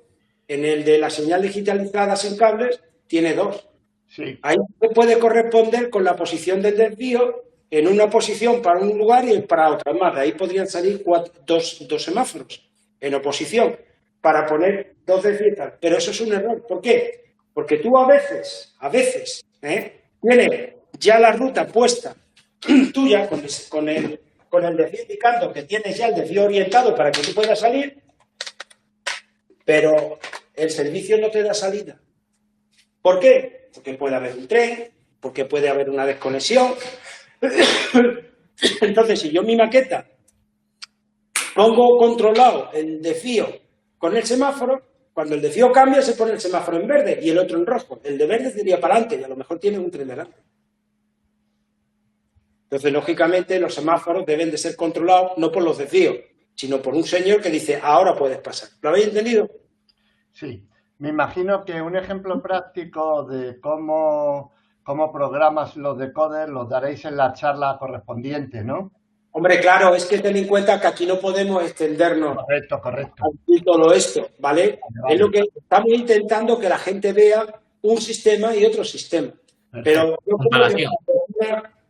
en el de las señales digitalizadas en cables, tiene 2. Sí. Ahí puede corresponder con la posición del desvío en una posición para un lugar y para otro. Además, de ahí podrían salir dos semáforos en oposición para poner 2 de fiesta. Pero eso es un error. ¿Por qué? Porque tú a veces, tienes ya la ruta puesta tuya con el desvío indicando que tienes ya el desvío orientado para que tú puedas salir, pero el servicio no te da salida. ¿Por qué? Porque puede haber un tren, porque puede haber una desconexión. Entonces, si yo en mi maqueta pongo controlado el desvío con el semáforo, cuando el desvío cambia se pone el semáforo en verde y el otro en rojo. El de verde sería para adelante y a lo mejor tiene un tren delante. Entonces, lógicamente, los semáforos deben de ser controlados no por los desvíos, sino por un señor que dice, ahora puedes pasar. ¿Lo habéis entendido? Sí. Me imagino que un ejemplo práctico de cómo programas los decoders los daréis en la charla correspondiente, ¿no? Hombre, claro, es que ten en cuenta que aquí no podemos extendernos Correcto. a todo esto, ¿vale? Vale. Es lo que estamos intentando que la gente vea un sistema y otro sistema. Perfecto. Pero yo creo que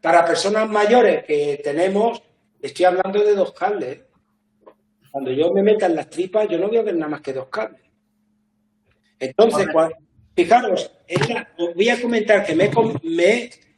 para personas mayores que tenemos, estoy hablando de 2 cables. Cuando yo me meta en las tripas, yo no voy a ver nada más que 2 cables. Entonces, fijaros, os voy a comentar que me he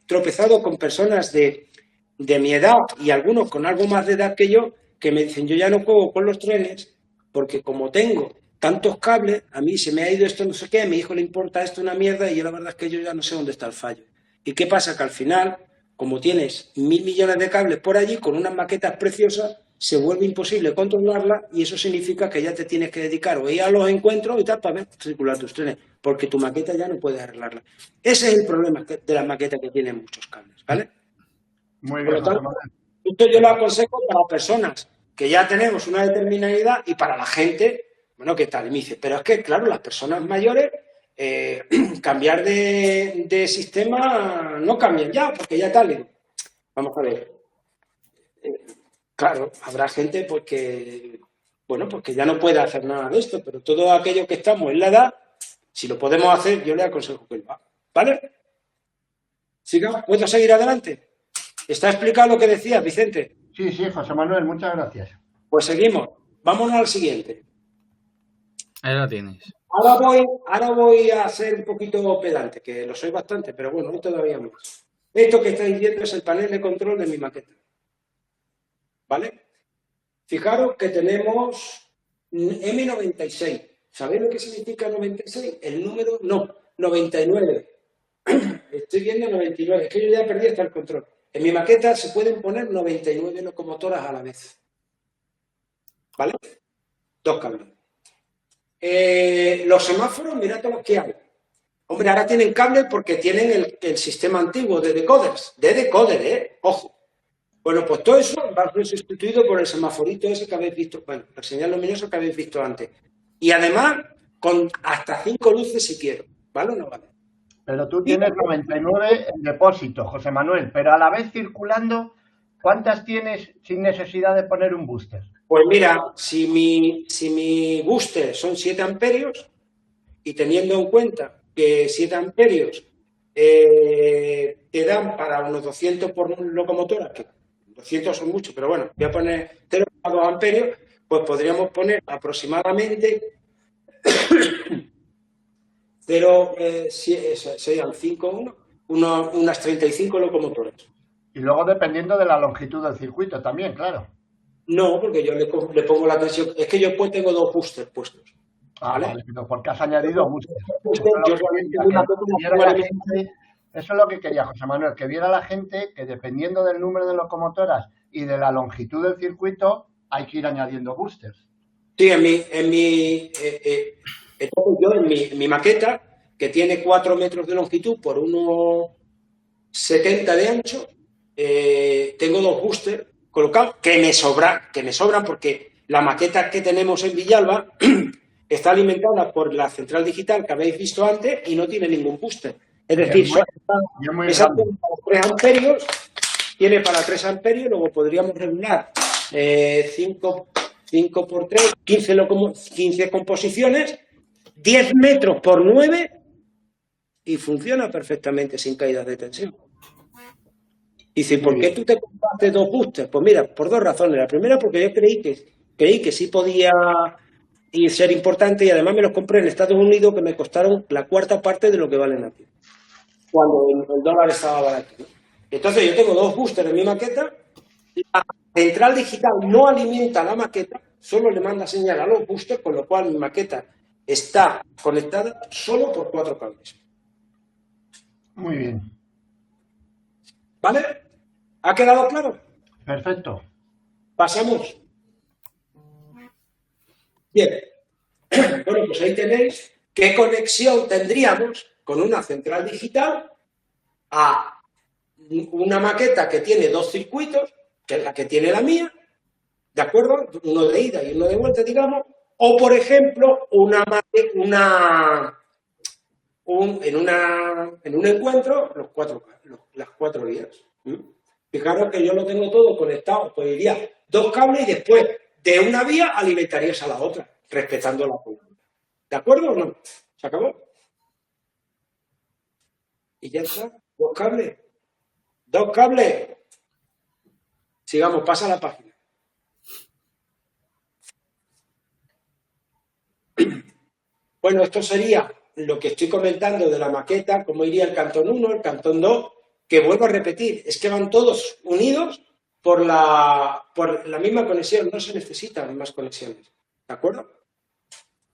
tropezado con personas de mi edad y algunos con algo más de edad que yo, que me dicen, yo ya no juego con los trenes porque como tengo tantos cables, a mí se me ha ido esto no sé qué, a mi hijo le importa esto una mierda y yo la verdad es que yo ya no sé dónde está el fallo. ¿Y qué pasa? Que al final, como tienes 1.000 millones de cables por allí, con unas maquetas preciosas, se vuelve imposible controlarla y eso significa que ya te tienes que dedicar o ir a los encuentros y tal para ver circular tus trenes, porque tu maqueta ya no puedes arreglarla. Ese es el problema de las maquetas que tienen muchos cables, ¿vale? Muy bien. Por lo tanto, esto yo lo aconsejo para personas que ya tenemos una determinada edad y para la gente, bueno, que tal, y me dice, pero es que, claro, las personas mayores cambiar de sistema no cambian ya, porque ya tal. Vamos a ver. Claro, habrá gente pues que ya no puede hacer nada de esto, pero todo aquello que estamos en la edad, si lo podemos hacer, yo le aconsejo que lo haga. ¿Vale? ¿Siga? ¿Puedo seguir adelante? ¿Está explicado lo que decías, Vicente? Sí, José Manuel, muchas gracias. Pues seguimos. Vámonos al siguiente. Ahí lo tienes. Ahora voy a ser un poquito pedante, que lo soy bastante, pero bueno, hoy todavía más. Esto que estáis viendo es el panel de control de mi maqueta. ¿Vale? Fijaros que tenemos M96. ¿Sabéis lo que significa 96? El número, no, 99. Estoy viendo 99. Es que yo ya perdí hasta el control. En mi maqueta se pueden poner 99 locomotoras a la vez. ¿Vale? 2 cables. Los semáforos, mirad todos los que hay. Hombre, ahora tienen cable porque tienen el sistema antiguo de decoders. De decoder, ojo. Bueno, pues todo eso va a ser sustituido por el semaforito ese que habéis visto, bueno, la señal luminosa que habéis visto antes. Y además, con hasta 5 luces si quiero. ¿Vale o no vale? Pero tú tienes 99 en depósito, José Manuel, pero a la vez circulando, ¿cuántas tienes sin necesidad de poner un booster? Pues mira, si mi booster son 7 amperios, y teniendo en cuenta que 7 amperios te dan para unos 200 por locomotora, que 200 son muchos, pero bueno, voy a poner 0,2 amperios, pues podríamos poner aproximadamente serían 5, unas 35 locomotoras. Y luego dependiendo de la longitud del circuito también, claro. No, porque yo le pongo la tensión. Es que yo pues tengo 2 boosters puestos. ¿Vale? Porque has añadido boosters. Eso es lo que quería José Manuel, que viera la gente que dependiendo del número de locomotoras y de la longitud del circuito hay que ir añadiendo boosters. Sí, en mi maqueta, que tiene 4 metros de longitud por 1,70 de ancho, tengo 2 boosters colocados que me sobran porque la maqueta que tenemos en Villalba está alimentada por la central digital que habéis visto antes y no tiene ningún booster. Es decir, tiene para 3 amperios, luego podríamos regular 5 por 3, 15 composiciones, 10 metros por 9 y funciona perfectamente sin caídas de tensión. Dice, ¿por qué tú te compraste 2 boosters? Pues mira, por 2 razones. La primera, porque yo creí que sí podía ser importante, y además me los compré en Estados Unidos, que me costaron la 4ª parte de lo que valen aquí, cuando el dólar estaba barato, ¿no? Entonces yo tengo 2 boosters en mi maqueta. La central digital no alimenta la maqueta, solo le manda señal a los boosters, con lo cual mi maqueta está conectada solo por 4 cables. Muy bien. ¿Vale? ¿Ha quedado claro? Perfecto. Pasamos. Bien. Bueno, pues ahí tenéis qué conexión tendríamos con una central digital a una maqueta que tiene 2 circuitos, que es la que tiene la mía, ¿de acuerdo? Uno de ida y uno de vuelta, digamos, o por ejemplo, en un encuentro, las 4 vías. Fijaros que yo lo tengo todo conectado, pues iría 2 cables y después de una vía alimentarías a la otra, respetando la polaridad. ¿De acuerdo o no? ¿Se acabó? Y ya está, 2 cables. 2 cables. Sigamos, pasa la página. Bueno, esto sería lo que estoy comentando de la maqueta, cómo iría el cantón 1, el cantón 2, que vuelvo a repetir, es que van todos unidos por la misma conexión, no se necesitan más conexiones, ¿de acuerdo?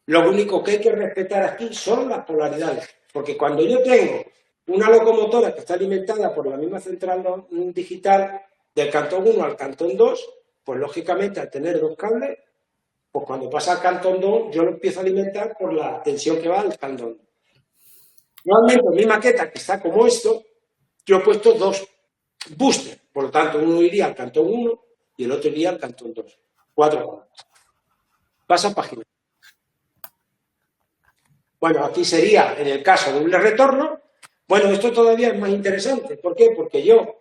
Lo único que hay que respetar aquí son las polaridades, porque cuando yo tengo una locomotora que está alimentada por la misma central digital del cantón 1 al cantón 2, pues lógicamente al tener 2 cables, pues cuando pasa al cantón 2 yo lo empiezo a alimentar por la tensión que va al cantón 2. Normalmente en mi maqueta, que está como esto, yo he puesto 2 boosters, por lo tanto uno iría al cantón 1 y el otro iría al cantón 2. 4 cables. Pasa página. Bueno, aquí sería en el caso de doble retorno. Bueno, esto todavía es más interesante. ¿Por qué? Porque yo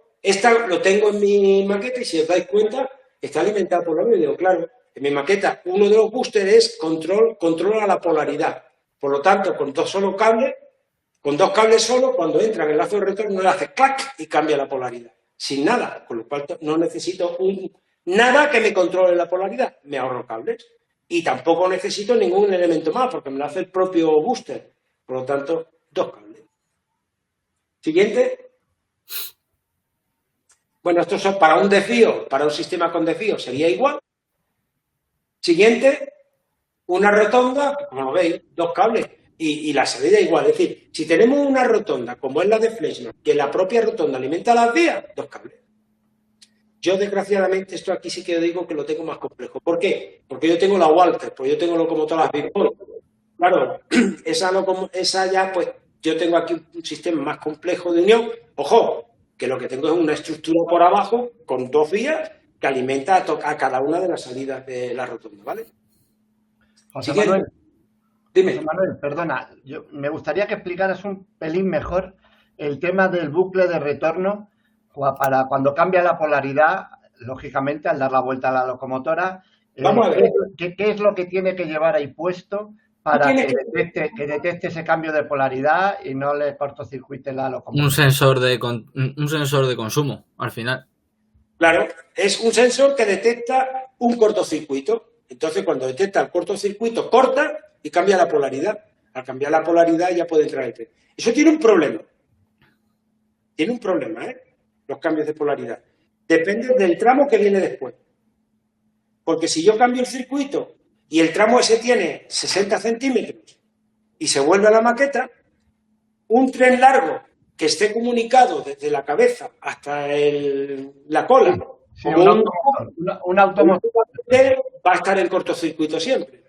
lo tengo en mi maqueta y si os dais cuenta, está alimentado por lo mismo. Claro, en mi maqueta uno de los boosters controla la polaridad. Por lo tanto, con 2 cables solo, cuando entra en el lazo de retorno, le hace clac y cambia la polaridad. Sin nada, con lo cual no necesito nada que me controle la polaridad. Me ahorro cables. Y tampoco necesito ningún elemento más, porque me lo hace el propio booster. Por lo tanto, 2 cables. Siguiente. Bueno, esto es para un desvío, para un sistema con desvío sería igual. Siguiente. Una rotonda, como veis, 2 cables. Y la salida igual. Es decir, si tenemos una rotonda, como es la de Fleischmann, que la propia rotonda alimenta las vías, 2 cables. Yo, desgraciadamente, esto aquí sí que digo que lo tengo más complejo. ¿Por qué? Porque yo tengo la Walter, pues yo tengo locomotoras Big-Ball. Claro, esa ya, pues, yo tengo aquí un sistema más complejo de unión. Ojo, que lo que tengo es una estructura por abajo con 2 vías que alimenta a cada una de las salidas de la rotonda, ¿vale? José Manuel. Dime. José Manuel, perdona, me gustaría que explicaras un pelín mejor el tema del bucle de retorno para cuando cambia la polaridad, lógicamente, al dar la vuelta a la locomotora. Vamos a ver. ¿Qué es lo que tiene que llevar ahí puesto para que detecte ese cambio de polaridad y no le cortocircuite la locomotora? Un sensor de consumo, al final. Claro, es un sensor que detecta un cortocircuito. Entonces, cuando detecta el cortocircuito, corta y cambia la polaridad. Al cambiar la polaridad ya puede entrar el tren. Eso tiene un problema. Tiene un problema, los cambios de polaridad. Depende del tramo que viene después. Porque si yo cambio el circuito y el tramo ese tiene 60 centímetros y se vuelve a la maqueta, un tren largo que esté comunicado desde la cabeza hasta la cola, sí, un automotor va a estar en cortocircuito siempre.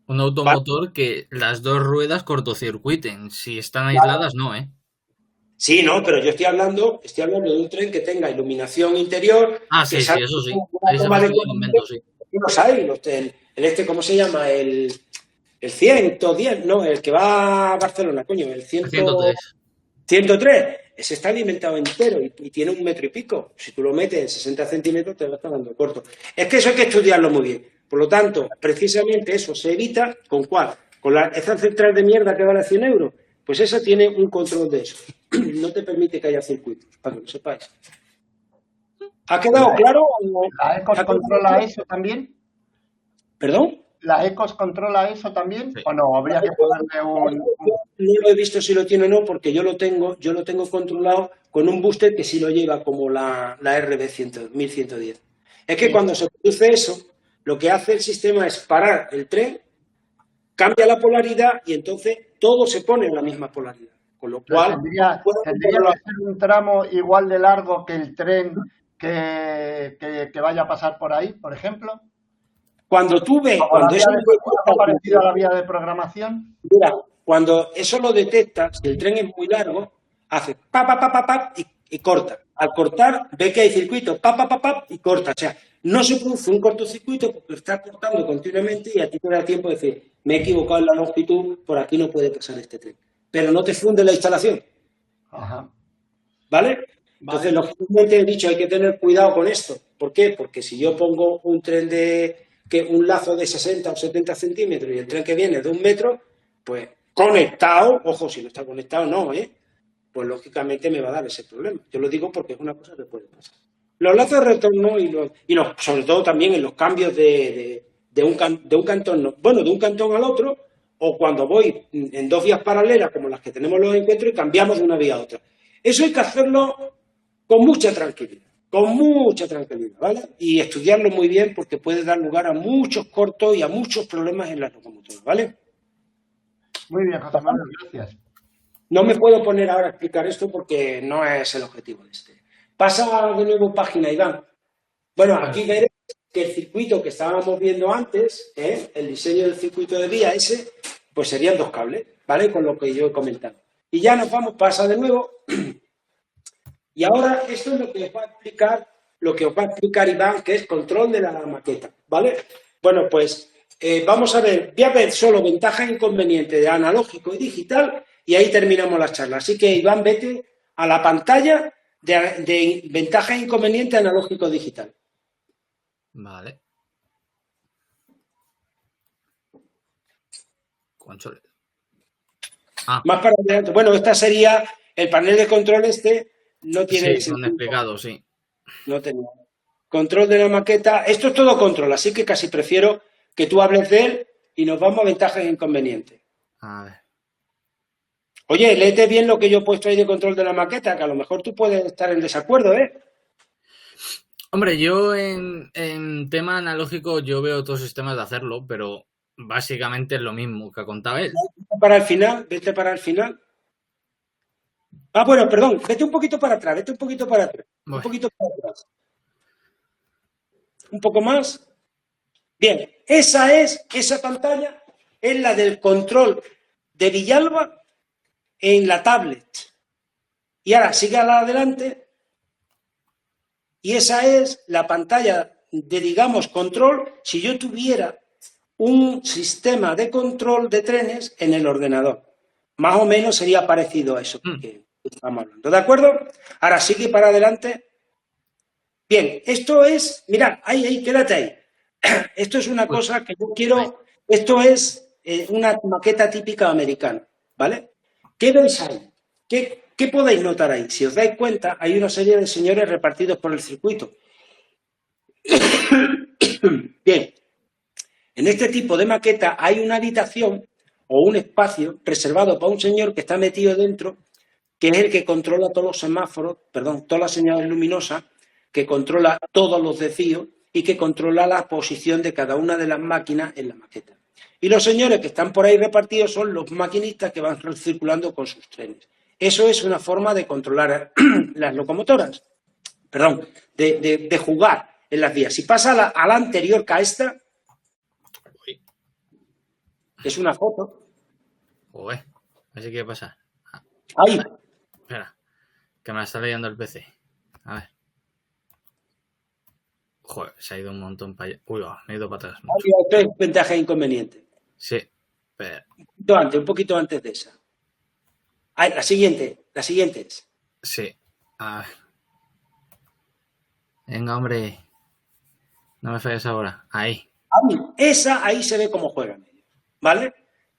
Un automotor que las 2 ruedas cortocircuiten. Si están aisladas, no, Sí, no, pero yo estoy hablando de un tren que tenga iluminación interior. Ah, sí, sí, eso sí. Ahí se me comento, sí. Los hay, ¿cómo se llama? El 110, no, el que va a Barcelona, coño, el 103. 103. Ese está alimentado entero y tiene 1 metro y pico. Si tú lo metes en 60 centímetros, te va a estar dando corto. Es que eso hay que estudiarlo muy bien. Por lo tanto, precisamente eso se evita, ¿con cuál? Con esa central de mierda que vale 100 euros. Pues esa tiene un control de eso. No te permite que haya circuitos, para que lo sepáis. ¿Ha quedado claro? ¿La ECOS controla eso también? ¿Perdón? ¿La ECOS controla eso también? Sí. ¿O no? Habría que ponerle un... No lo he visto si lo tiene o no, porque yo lo tengo controlado con un booster que sí lo lleva como la RB 1110. Es que cuando se produce eso, lo que hace el sistema es parar el tren, cambia la polaridad y entonces todo se pone en la misma polaridad. Con lo cual, ¿Tendría que ser un tramo igual de largo que el tren que vaya a pasar por ahí, por ejemplo? cuando tú ves, ¿Cuando eso es parecido a la vía de programación? Mira, cuando eso lo detectas, si el tren es muy largo, hace pa, pa, pa, pa, pa y corta. Al cortar, ve que hay circuito, pa, pa, pa, pa y corta. O sea, no se produce un cortocircuito porque está cortando continuamente y a ti te da tiempo de decir, me he equivocado en la longitud, por aquí no puede pasar este tren. Pero no te funde la instalación. Ajá. ¿Vale? Entonces, lógicamente he dicho, hay que tener cuidado con esto. ¿Por qué? Porque si yo pongo un tren un lazo de 60 o 70 centímetros y el tren que viene de 1 metro, pues conectado, ojo, si no está conectado, no, pues lógicamente me va a dar ese problema. Yo lo digo porque es una cosa que puede pasar. Los lazos de retorno sobre todo también en los cambios de un cantón al otro, o cuando voy en 2 vías paralelas, como las que tenemos los encuentros, y cambiamos de una vía a otra. Eso hay que hacerlo con mucha tranquilidad, ¿vale? Y estudiarlo muy bien porque puede dar lugar a muchos cortos y a muchos problemas en las locomotoras, ¿vale? Muy bien, José Manuel, gracias. No me puedo poner ahora a explicar esto porque no es el objetivo de este. Pasa de nuevo página, Iván. Bueno, aquí veréis que el circuito que estábamos viendo antes, el diseño del circuito de vía ese, pues serían 2 cables, ¿vale? Con lo que yo he comentado. Y ya nos vamos, pasa de nuevo. Y ahora esto es lo que os va a explicar Iván, que es control de la maqueta, ¿vale? Bueno, pues vamos a ver, voy a ver solo ventajas e inconvenientes de analógico y digital y ahí terminamos la charla. Así que Iván, vete a la pantalla de ventajas e inconvenientes analógico y digital. Vale. Control. Más para adelante. Bueno, esta sería el panel de control no tiene... Sí, son explicados, sí. No tenía. Control de la maqueta. Esto es todo control, así que casi prefiero que tú hables de él y nos vamos a ventajas e inconvenientes. A ver. Oye, léete bien lo que yo he puesto ahí de control de la maqueta, que a lo mejor tú puedes estar en desacuerdo, ¿eh? Hombre, yo en tema analógico yo veo otros sistemas de hacerlo, pero básicamente es lo mismo que contaba él. Vete para el final. Ah, bueno, perdón, vete un poquito para atrás, Bueno. un poquito para atrás. Un poco más. Bien, esa pantalla es la del control de Villalba en la tablet. Y ahora sigue adelante y esa es la pantalla de, digamos, control si yo tuviera un sistema de control de trenes en el ordenador. Más o menos sería parecido a eso que estamos hablando. ¿De acuerdo? Ahora sigue para adelante. Bien, esto es, mirad, ahí, quédate ahí. Esto es una cosa que yo quiero, esto es una maqueta típica americana, ¿vale? ¿Qué veis ahí? ¿Qué podéis notar ahí? Si os dais cuenta, hay una serie de señores repartidos por el circuito. Bien, en este tipo de maqueta hay una habitación o un espacio reservado para un señor que está metido dentro, que es el que controla todos los semáforos, todas las señales luminosas, que controla todos los desvíos y que controla la posición de cada una de las máquinas en la maqueta. Y los señores que están por ahí repartidos son los maquinistas que van circulando con sus trenes. Eso es una forma de controlar las locomotoras, de jugar en las vías. Si pasa a la anterior que a esta, es una foto. Joder, así que pasa. Ahí. Espera, que me la está leyendo el PC. A ver. Joder, se ha ido un montón para allá. Uy, me he ido para atrás. Esto es ventaja e inconveniente. Sí, pero... Un poquito antes de esa. Ahí, la siguiente es. Sí. A ver. Venga, hombre. No me falles ahora. Ahí. Ahí se ve cómo juegan ellos. ¿Vale?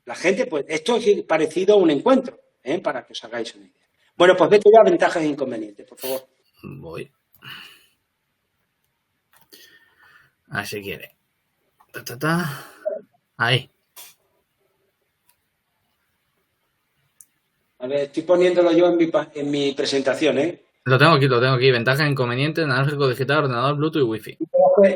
La gente, pues, esto es parecido a un encuentro. para que os hagáis una idea. Bueno, pues vete ya a ventajas e inconvenientes, por favor. Voy. Así quiere. Ahí. A ver, estoy poniéndolo yo en mi presentación, ¿eh? Lo tengo aquí. Ventajas e inconvenientes, analógico digital, ordenador, Bluetooth y Wi-Fi.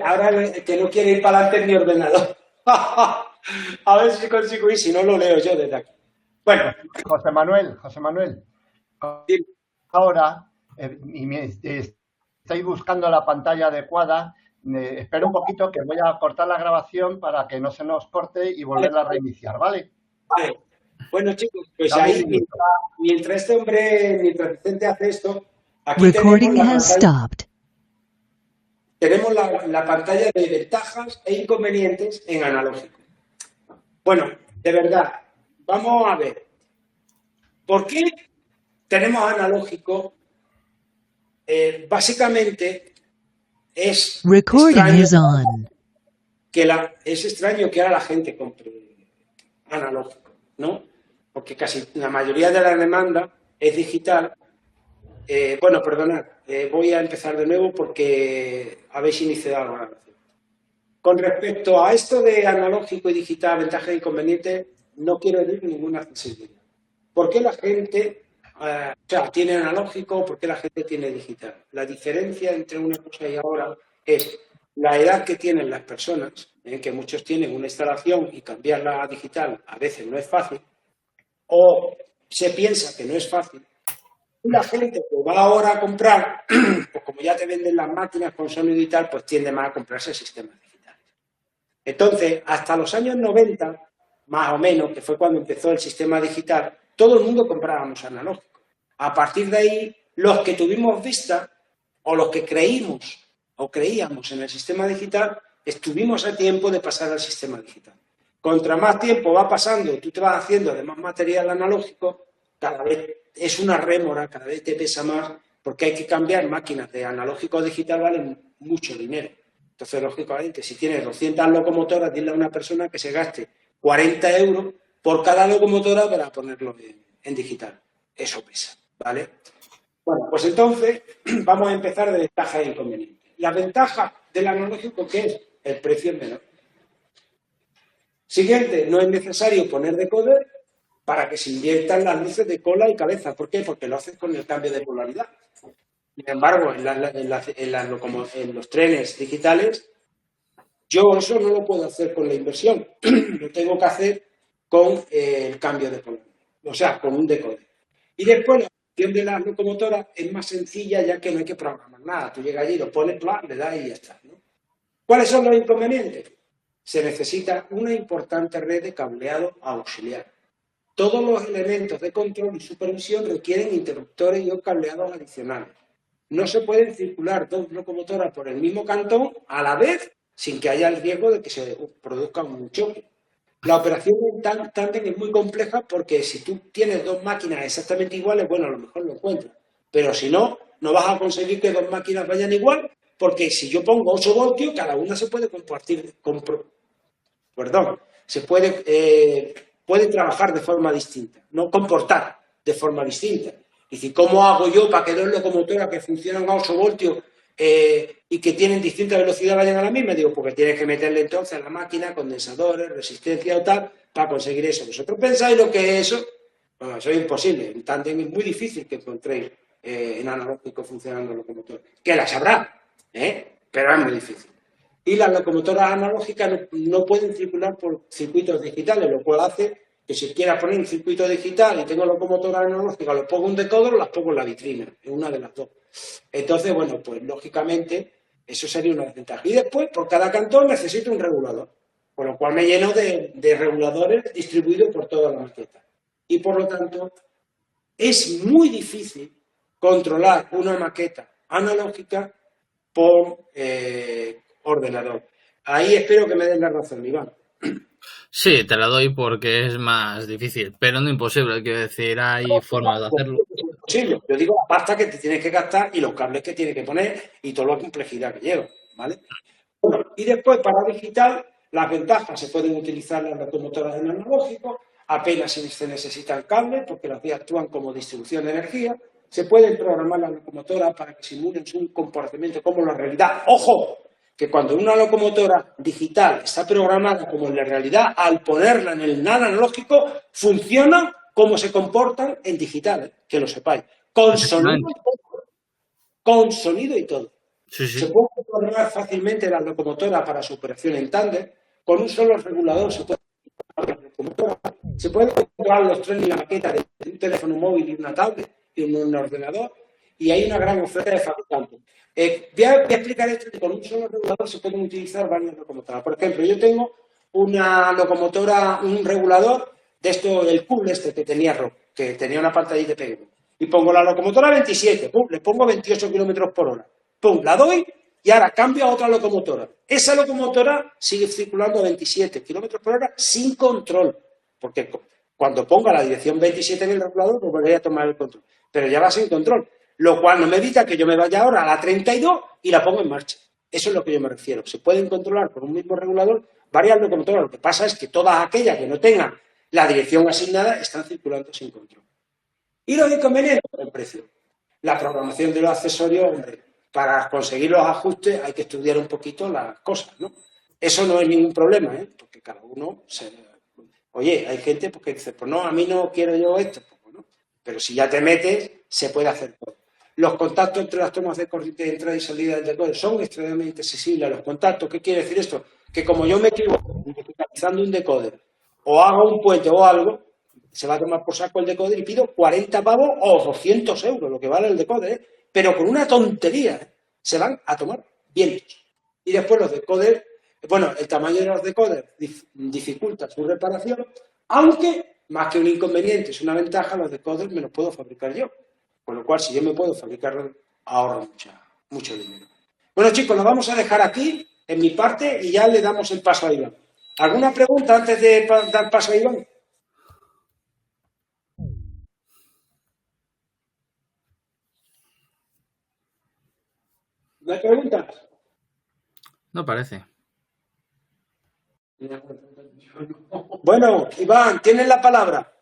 Ahora que no quiere ir para adelante en mi ordenador. A ver si consigo ir, si no lo leo yo desde aquí. Bueno. José Manuel, ahora, y estáis buscando la pantalla adecuada, espera un poquito que voy a cortar la grabación para que no se nos corte y volverla a reiniciar, ¿vale? Vale. Bueno, chicos, pues ahí, mientras este hombre, mientras Vicente hace esto, aquí tenemos la pantalla de ventajas e inconvenientes en analógico. Bueno, de verdad, vamos a ver. ¿Por qué tenemos analógico? Básicamente es extraño que ahora la gente compre analógico, ¿no? Porque casi la mayoría de la demanda es digital. Bueno, perdonad, voy a empezar de nuevo porque habéis iniciado la grabación. Con respecto a esto de analógico y digital, ventajas e inconvenientes, no quiero decir ninguna accesibilidad. ¿Por qué la gente tiene analógico? ¿Por qué la gente tiene digital? La diferencia entre una cosa y ahora es la edad que tienen las personas, que muchos tienen una instalación y cambiarla a digital a veces no es fácil, o se piensa que no es fácil. Y la gente que va ahora a comprar, pues como ya te venden las máquinas con sonido y tal, pues tiende más a comprarse sistemas digitales. Entonces, hasta los años 90, más o menos, que fue cuando empezó el sistema digital, todo el mundo comprábamos analógico. A partir de ahí, los que tuvimos vista, o los que creímos o creíamos en el sistema digital, estuvimos a tiempo de pasar al sistema digital. Contra más tiempo va pasando, tú te vas haciendo de más material analógico, cada vez es una rémora, cada vez te pesa más, porque hay que cambiar máquinas de analógico a digital, valen mucho dinero. Entonces, lógicamente, si tienes 200 locomotoras, dile a una persona que se gaste 40 euros por cada locomotora para ponerlo en digital. Eso pesa, ¿vale? Bueno, pues entonces vamos a empezar de ventajas e inconvenientes. La ventaja del analógico, ¿qué es? El precio es menor. Siguiente, no es necesario poner decoder para que se inviertan las luces de cola y cabeza. ¿Por qué? Porque lo haces con el cambio de polaridad. Sin embargo, en los trenes digitales, yo eso no lo puedo hacer con la inversión. Lo tengo que hacer con el cambio de polaridad. O sea, con un decoder. Y después la opción de las locomotoras es más sencilla, ya que no hay que programar nada. Tú llegas allí, lo pones, le das y ya está, ¿no? ¿Cuáles son los inconvenientes? Se necesita una importante red de cableado auxiliar. Todos los elementos de control y supervisión requieren interruptores y o cableados adicionales. No se pueden circular dos locomotoras por el mismo cantón a la vez sin que haya el riesgo de que se produzca un choque. La operación en tándem es muy compleja porque si tú tienes dos máquinas exactamente iguales, bueno, a lo mejor lo encuentras. Pero si no, no vas a conseguir que dos máquinas vayan igual, porque si yo pongo 8 voltios, cada una se puede puede trabajar de forma distinta, no comportar de forma distinta. Y si, ¿cómo hago yo para que dos locomotoras que funcionan a 8 voltios y que tienen distinta velocidad vayan a la misma? Digo, porque tienes que meterle entonces a la máquina condensadores, resistencia o tal, para conseguir eso. ¿Vosotros pensáis lo que es eso? Bueno, eso es imposible. En tándem es muy difícil que encontréis en analógico funcionando locomotoras. Que las habrá, pero es muy difícil. Y las locomotoras analógicas no pueden circular por circuitos digitales, lo cual hace que si quieras poner un circuito digital y tengo locomotoras analógicas, lo pongo un decoder o las pongo en la vitrina, en una de las dos. Entonces, bueno, pues lógicamente eso sería una desventaja. Y después, por cada cantón necesito un regulador, con lo cual me lleno de reguladores distribuidos por toda la maqueta. Y por lo tanto, es muy difícil controlar una maqueta analógica por ordenador. Ahí espero que me den la razón, Iván. Sí, te la doy porque es más difícil, pero no imposible, quiero decir, hay formas de hacerlo. Imposible. Yo digo la pasta que te tienes que gastar y los cables que tienes que poner y toda la complejidad que lleva, ¿vale? Bueno, y después para digital, las ventajas se pueden utilizar las locomotoras en analógico, apenas se necesita el cable porque las vías actúan como distribución de energía. Se pueden programar las locomotoras para que simulen un comportamiento como la realidad. ¡Ojo! Que cuando una locomotora digital está programada como en la realidad, al ponerla en el nada analógico, funciona como se comportan en digital, que lo sepáis. Con sonido y todo. Sí, sí. Se puede programar fácilmente la locomotora para su operación en tándem. Con un solo regulador se puede controlar los trenes y la maqueta de un teléfono móvil y una tablet y un ordenador, y hay una gran oferta de fabricantes. Voy a explicar esto, que con un solo regulador se pueden utilizar varias locomotoras. Por ejemplo, yo tengo una locomotora, un regulador de esto, el cool que tenía Rock, que tenía una pantallita de PGM. Y pongo la locomotora a 27, pum, le pongo 28 kilómetros por hora. Pum, la doy y ahora cambio a otra locomotora. Esa locomotora sigue circulando a 27 kilómetros por hora sin control. Porque cuando ponga la dirección 27 en el regulador, pues volveré a tomar el control. Pero ya va sin control. Lo cual no me evita que yo me vaya ahora a la 32 y la pongo en marcha. Eso es lo que yo me refiero. Se pueden controlar con un mismo regulador varias locomotoras. Lo que pasa es que todas aquellas que no tengan la dirección asignada están circulando sin control. Y los inconvenientes, el precio. La programación de los accesorios, hombre, para conseguir los ajustes hay que estudiar un poquito las cosas, ¿no? Eso no es ningún problema, ¿eh? Porque cada uno Oye, hay gente que dice, pues no, a mí no quiero yo esto. Pues no. Pero si ya te metes, se puede hacer todo. Los contactos entre las tomas de corriente de entrada y salida del decoder son extremadamente accesibles a los contactos. ¿Qué quiere decir esto? Que como yo me equivoco digitalizando un decoder o hago un puente o algo, se va a tomar por saco el decoder y pido 40 pavos o 200 euros, lo que vale el decoder, ¿eh? Pero con una tontería, ¿eh? Se van a tomar vientos. Y después los decoders, bueno, el tamaño de los decoders dificulta su reparación, aunque más que un inconveniente, es una ventaja, los decoders me los puedo fabricar yo. Con lo cual, si yo me puedo fabricar, ahorro mucho dinero. Bueno, chicos, lo vamos a dejar aquí, en mi parte, y ya le damos el paso a Iván. ¿Alguna pregunta antes de dar paso a Iván? ¿No hay preguntas? No parece. Bueno, Iván, tienes la palabra.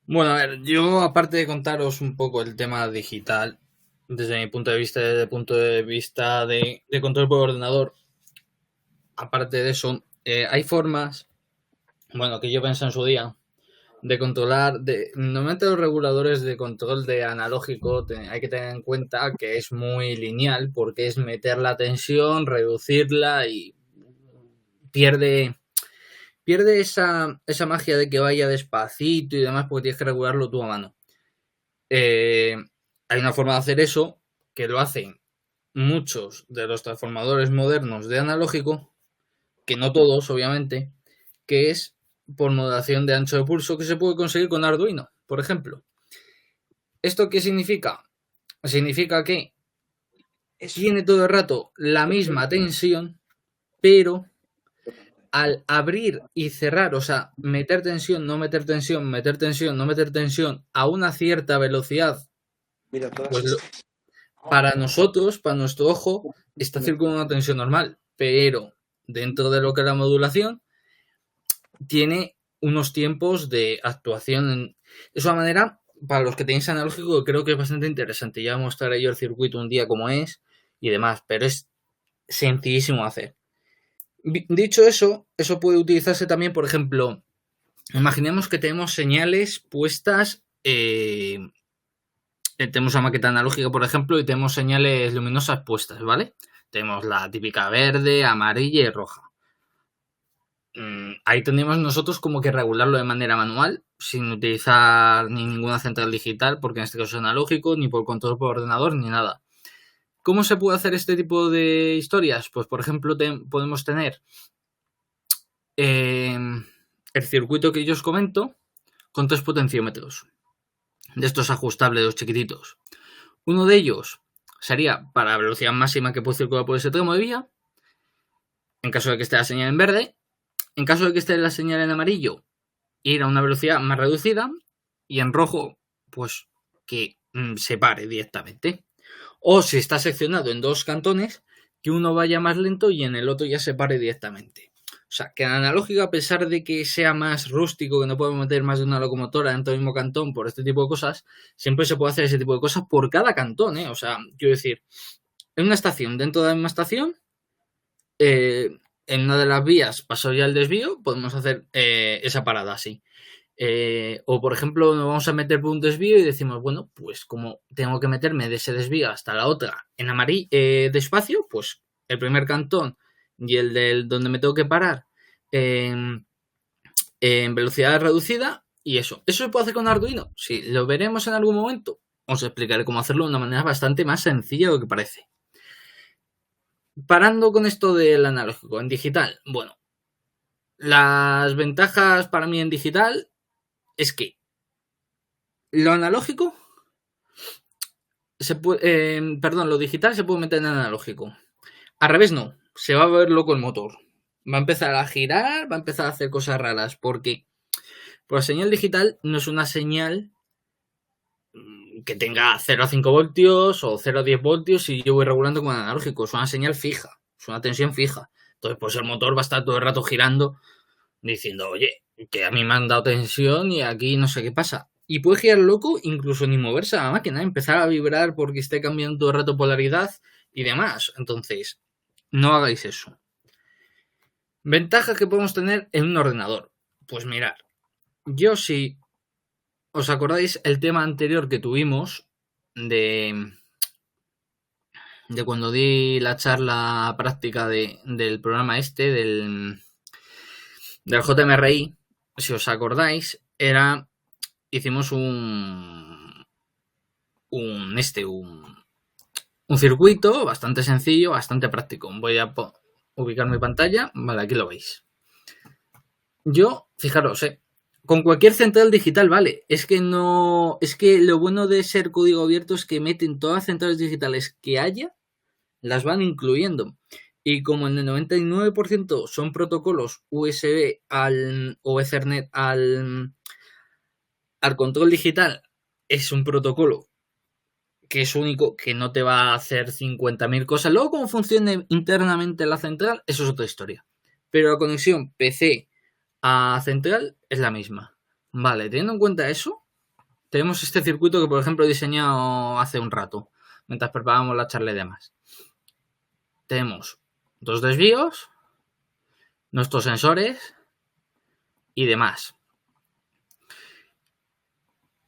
Bueno, a ver, yo aparte de contaros un poco el tema digital, desde mi punto de vista, desde el punto de vista de control por ordenador, aparte de eso, hay formas, bueno, que yo pensé en su día, de controlar, normalmente los reguladores de control de analógico hay que tener en cuenta que es muy lineal, porque es meter la tensión, reducirla y pierde esa magia de que vaya despacito y demás, porque tienes que regularlo tú a mano. Hay una forma de hacer eso que lo hacen muchos de los transformadores modernos de analógico, que no todos, obviamente, que es por modulación de ancho de pulso, que se puede conseguir con Arduino, por ejemplo. ¿Esto qué significa? Significa que tiene todo el rato la misma tensión, pero al abrir y cerrar, o sea, meter tensión, no meter tensión, meter tensión, no meter tensión a una cierta velocidad, pues para nosotros, para nuestro ojo, está circulando una tensión normal, pero dentro de lo que es la modulación, tiene unos tiempos de actuación. Es una manera, para los que tenéis analógico, creo que es bastante interesante. Ya mostraré yo el circuito un día como es y demás, pero es sencillísimo de hacer. Dicho eso, eso puede utilizarse también, por ejemplo, imaginemos que tenemos señales puestas, tenemos una maqueta analógica, por ejemplo, y tenemos señales luminosas puestas, ¿vale? Tenemos la típica verde, amarilla y roja. Ahí tendríamos nosotros como que regularlo de manera manual, sin utilizar ni ninguna central digital, porque en este caso es analógico, ni por control por ordenador, ni nada. ¿Cómo se puede hacer este tipo de historias? Pues, por ejemplo, podemos tener el circuito que yo os comento con 3 potenciómetros. De estos ajustables, los chiquititos. Uno de ellos sería para la velocidad máxima que puede circular por ese tramo de vía, en caso de que esté la señal en verde. En caso de que esté la señal en amarillo, ir a una velocidad más reducida, y en rojo, pues que se pare directamente. O si está seccionado en 2 cantones, que uno vaya más lento y en el otro ya se pare directamente. O sea, que en analógico, a pesar de que sea más rústico, que no podemos meter más de una locomotora dentro del mismo cantón por este tipo de cosas, siempre se puede hacer ese tipo de cosas por cada cantón, ¿eh? O sea, quiero decir, en una estación, dentro de la misma estación, en una de las vías pasó ya el desvío, podemos hacer esa parada así. O por ejemplo, nos vamos a meter por un desvío y decimos, bueno, pues como tengo que meterme de ese desvío hasta la otra en amarillo despacio, pues el primer cantón y el del donde me tengo que parar en velocidad reducida, y eso se puede hacer con Arduino. Sí, lo veremos en algún momento. Os explicaré cómo hacerlo de una manera bastante más sencilla de lo que parece. Parando con esto del analógico, en digital, bueno, las ventajas para mí en digital es que lo analógico lo digital se puede meter en analógico. Al revés no, se va a ver loco el motor. Va a empezar a girar, va a empezar a hacer cosas raras, porque la señal digital no es una señal que tenga 0 a 5 voltios o 0 a 10 voltios y yo voy regulando con analógico. Es una señal fija, es una tensión fija. Entonces, pues el motor va a estar todo el rato girando diciendo, oye, que a mí me han dado tensión y aquí no sé qué pasa. Y puede girar loco, incluso ni moverse a la máquina, empezar a vibrar porque esté cambiando todo el rato polaridad y demás. Entonces, no hagáis eso. Ventajas que podemos tener en un ordenador. Pues mirad, yo si os acordáis el tema anterior que tuvimos de cuando di la charla práctica del programa del JMRI, si os acordáis, hicimos un circuito bastante sencillo, bastante práctico. Voy a ubicar mi pantalla, vale, aquí lo veis. Yo, fijaros, con cualquier central digital, vale, es que lo bueno de ser código abierto es que meten todas las centrales digitales que haya, las van incluyendo. Y como en el 99% son protocolos USB o Ethernet al control digital, es un protocolo que es único, que no te va a hacer 50.000 cosas. Luego, cómo funcione internamente la central, eso es otra historia. Pero la conexión PC a central es la misma. Vale, teniendo en cuenta eso, tenemos este circuito que, por ejemplo, he diseñado hace un rato, mientras preparábamos la charla y demás. Tenemos 2 desvíos, nuestros sensores y demás.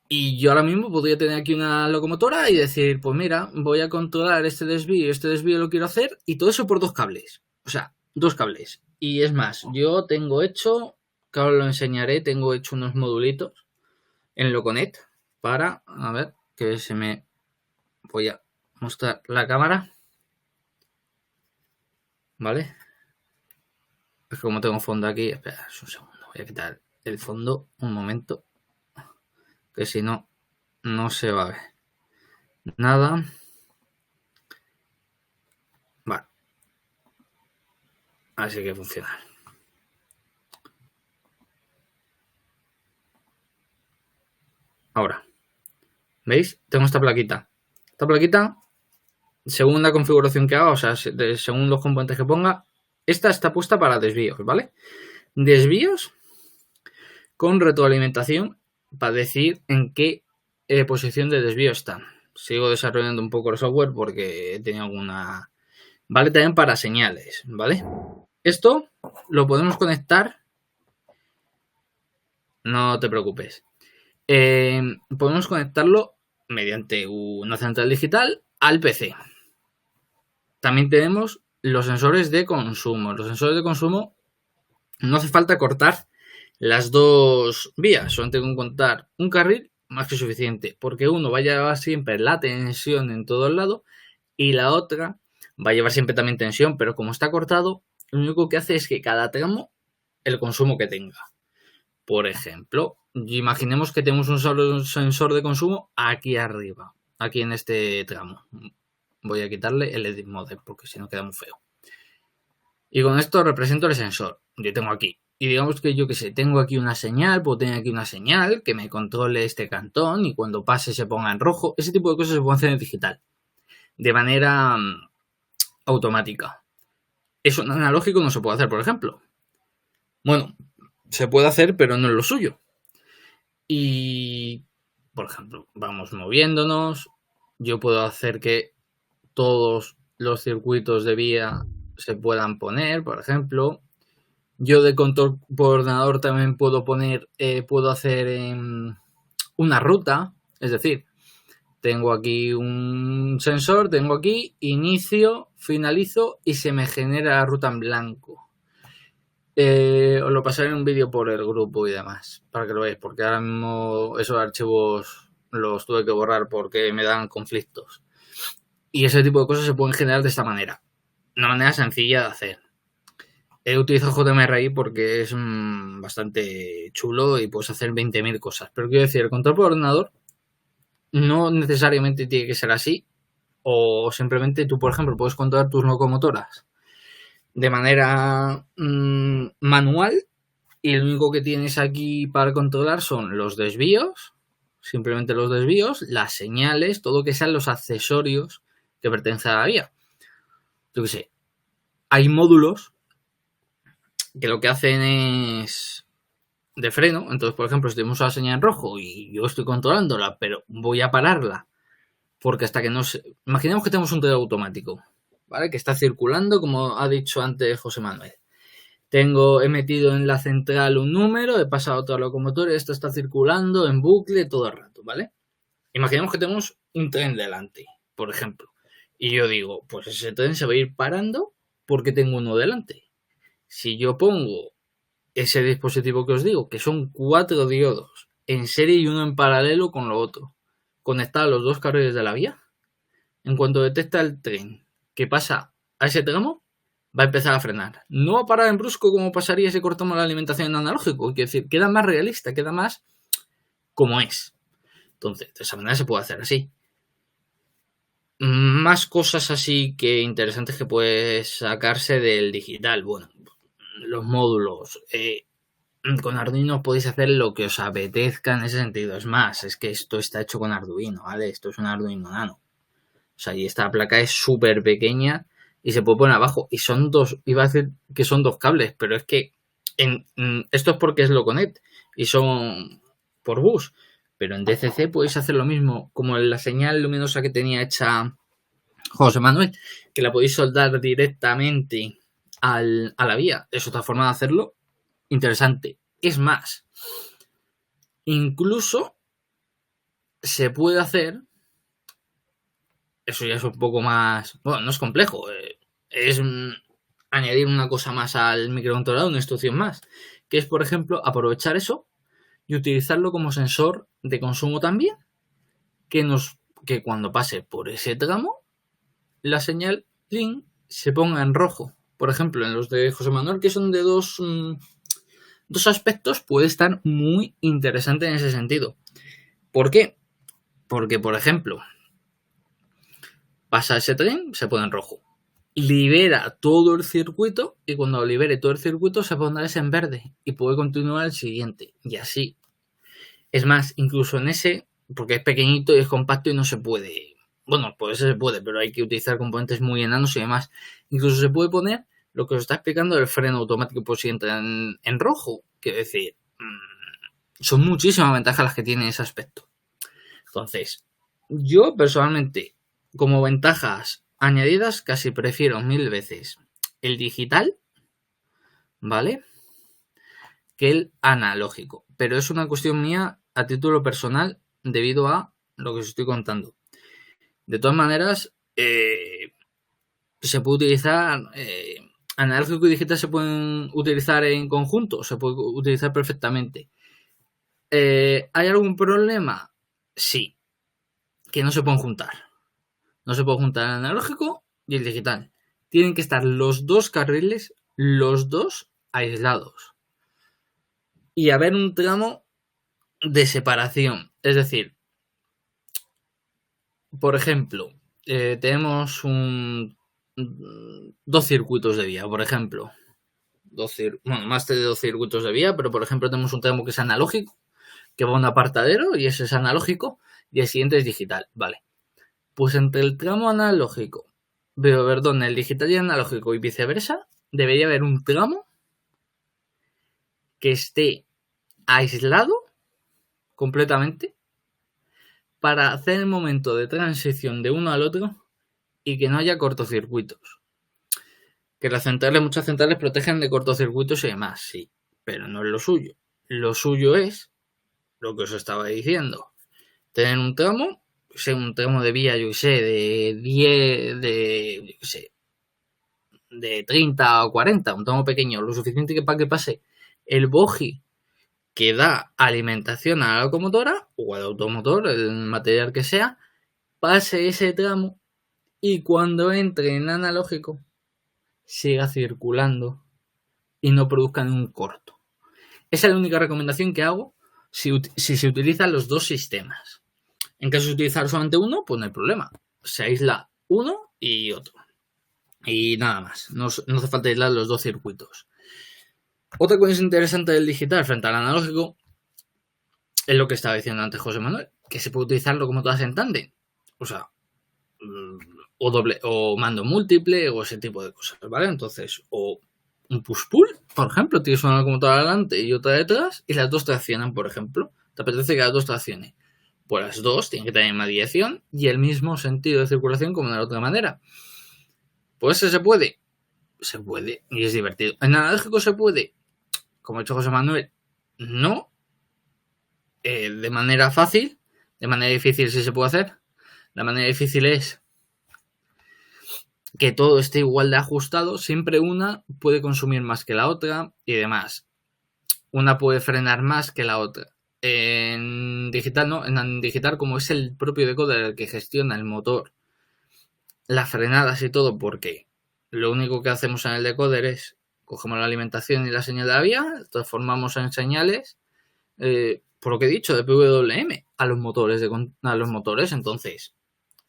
Y yo ahora mismo podría tener aquí una locomotora y decir, pues mira, voy a controlar este desvío lo quiero hacer, y todo eso por 2 cables. O sea, 2 cables. Y es más, yo tengo hecho, que ahora lo enseñaré, tengo hecho unos modulitos en Loconet para, a ver, que voy a mostrar la cámara. ¿Vale? Es que como tengo fondo aquí, espera un segundo, voy a quitar el fondo un momento, que si no, no se va a ver nada. Vale. Así que funciona. Ahora, ¿veis? Tengo esta plaquita. Esta plaquita, según la configuración que haga, o sea, según los componentes que ponga, esta está puesta para desvíos, ¿vale? Desvíos con retroalimentación para decir en qué posición de desvío están. Sigo desarrollando un poco el software porque he tenido alguna... Vale, también para señales, ¿vale? Esto lo podemos conectar... No te preocupes. Podemos conectarlo mediante una central digital al PC. También tenemos los sensores de consumo. Los sensores de consumo no hace falta cortar las 2 vías. Solo tengo que contar un carril más que suficiente. Porque uno va a llevar siempre la tensión en todo el lado y la otra va a llevar siempre también tensión. Pero como está cortado, lo único que hace es que cada tramo el consumo que tenga. Por ejemplo, imaginemos que tenemos un sensor de consumo aquí arriba. Aquí en este tramo. Voy a quitarle el edit mode porque si no queda muy feo. Y con esto represento el sensor. Yo tengo aquí. Y digamos que yo que sé, tengo aquí una señal, puedo tener aquí una señal que me controle este cantón y cuando pase se ponga en rojo. Ese tipo de cosas se pueden hacer en digital. De manera automática. Eso en analógico no se puede hacer, por ejemplo. Bueno, se puede hacer, pero no es lo suyo. Y, por ejemplo, vamos moviéndonos. Yo puedo hacer que todos los circuitos de vía se puedan poner, por ejemplo. Yo de control por ordenador también puedo poner, puedo hacer una ruta, es decir, tengo aquí un sensor, tengo aquí inicio, finalizo y se me genera la ruta en blanco. Os lo pasaré en un vídeo por el grupo y demás, para que lo veáis, porque ahora mismo esos archivos los tuve que borrar porque me dan conflictos. Y ese tipo de cosas se pueden generar de esta manera. Una manera sencilla de hacer. He utilizado JMRI porque es bastante chulo y puedes hacer 20.000 cosas. Pero quiero decir, el control por ordenador no necesariamente tiene que ser así. O simplemente tú, por ejemplo, puedes controlar tus locomotoras de manera manual. Y lo único que tienes aquí para controlar son los desvíos. Simplemente los desvíos, las señales, todo que sean los accesorios que pertenecen a la vía. Yo qué sé. Hay módulos que lo que hacen es de freno. Entonces, por ejemplo, si tenemos la señal en rojo y yo estoy controlándola, pero voy a pararla porque hasta que no se... Imaginemos que tenemos un tren automático, ¿vale? Que está circulando, como ha dicho antes José Manuel. He metido en la central un número, he pasado toda la locomotora, esto está circulando en bucle todo el rato, ¿vale? Imaginemos que tenemos un tren delante, por ejemplo. Y yo digo, pues ese tren se va a ir parando porque tengo uno delante. Si yo pongo ese dispositivo que os digo, que son 4 diodos en serie y uno en paralelo con lo otro, conectados a los 2 carriles de la vía, en cuanto detecta el tren que pasa a ese tramo, va a empezar a frenar. No va a parar en brusco como pasaría si cortamos la alimentación en analógico. Quiero decir, queda más realista, queda más como es. Entonces, de esa manera se puede hacer así. Más cosas así que interesantes que puedes sacarse del digital. Bueno, los módulos. Con Arduino podéis hacer lo que os apetezca en ese sentido. Es más, es que esto está hecho con Arduino, ¿vale? Esto es un Arduino Nano. O sea, y esta placa es súper pequeña y se puede poner abajo. Y son 2, iba a decir que son 2 cables, pero es que esto es porque es Loconnect y son por bus. Pero en DCC podéis hacer lo mismo, como la señal luminosa que tenía hecha José Manuel, que la podéis soldar directamente a la vía. Es otra forma de hacerlo interesante. Es más, incluso se puede hacer, eso ya es un poco más, bueno, no es complejo, es añadir una cosa más al microcontrolador, una instrucción más, que es, por ejemplo, aprovechar eso y utilizarlo como sensor de consumo también, que cuando pase por ese tramo, la señal PLIN se ponga en rojo. Por ejemplo, en los de José Manuel, que son de dos aspectos, puede estar muy interesante en ese sentido. ¿Por qué? Porque, por ejemplo, pasa ese tren, se pone en rojo. Libera todo el circuito y cuando libere todo el circuito se pondrá ese en verde y puede continuar el siguiente. Y así. Es más, incluso en ese, porque es pequeñito y es compacto y no se puede. Bueno, pues se puede, pero hay que utilizar componentes muy enanos y demás. Incluso se puede poner lo que os está explicando el freno automático por si entra en rojo. Quiero decir, son muchísimas ventajas las que tiene ese aspecto. Entonces, yo personalmente, como ventajas añadidas, casi prefiero 1000 veces el digital, ¿vale?, que el analógico. Pero es una cuestión mía a título personal debido a lo que os estoy contando. De todas maneras, se puede utilizar, analógico y digital se pueden utilizar en conjunto, se puede utilizar perfectamente. ¿Hay algún problema? Sí, que no se pueden juntar. No se puede juntar el analógico y el digital. Tienen que estar los 2 carriles, los 2 aislados. Y haber un tramo de separación. Es decir, por ejemplo, tenemos 2 circuitos de vía, por ejemplo. Más de 2 circuitos de vía, pero por ejemplo tenemos un tramo que es analógico, que va a un apartadero y ese es analógico, y el siguiente es digital. Vale. Pues entre el tramo analógico, el digital y analógico y viceversa, debería haber un tramo que esté aislado completamente para hacer el momento de transición de uno al otro y que no haya cortocircuitos. Que muchas centrales protegen de cortocircuitos y demás, sí, pero no es lo suyo. Lo suyo es lo que os estaba diciendo. Tener un tramo de vía, yo qué sé, de 10, de 30 o 40, un tramo pequeño, lo suficiente para que pase el bogie que da alimentación a la locomotora o al automotor, el material que sea, pase ese tramo y cuando entre en analógico siga circulando y no produzca ningún corto. Esa es la única recomendación que hago si se utilizan los dos sistemas. En caso de utilizar solamente uno, pues no hay problema. Se aísla uno y otro. Y nada más. No hace falta aislar los dos circuitos. Otra cosa interesante del digital frente al analógico es lo que estaba diciendo antes José Manuel, que se puede utilizarlo como todas en tándem. O sea, o mando múltiple o ese tipo de cosas, ¿vale? Entonces, o un push-pull, por ejemplo, tienes una locomotora adelante y otra detrás y las dos traccionan, por ejemplo. ¿Te apetece que las dos traccionen? Pues las dos tienen que tener la misma dirección y el mismo sentido de circulación como de la otra manera. Pues se puede. Se puede y es divertido. ¿En analógico se puede? Como ha dicho José Manuel, no. De manera fácil. De manera difícil sí se puede hacer. La manera difícil es que todo esté igual de ajustado. Siempre una puede consumir más que la otra y demás. Una puede frenar más que la otra. En digital no. En digital, como es el propio decoder el que gestiona el motor, las frenadas y todo, porque lo único que hacemos en el decoder es cogemos la alimentación y la señal de la vía, transformamos en señales, por lo que he dicho, de PWM a los motores. Entonces,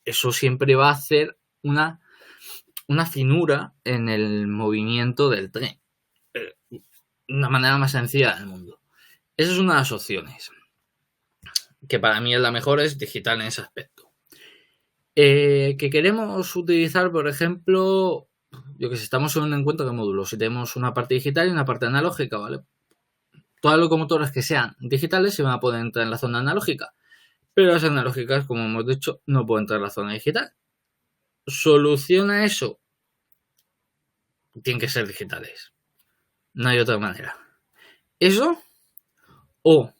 eso siempre va a hacer una finura en el movimiento del tren. Una manera más sencilla del mundo. Esa es una de las opciones. Que para mí es la mejor, es digital en ese aspecto. Que queremos utilizar, por ejemplo, yo que sé, estamos en un encuentro de módulos y tenemos una parte digital y una parte analógica, ¿vale? Todas las locomotoras que sean digitales se van a poder entrar en la zona analógica, pero las analógicas, como hemos dicho, no pueden entrar en la zona digital. ¿Soluciona eso? Tienen que ser digitales. No hay otra manera. Eso o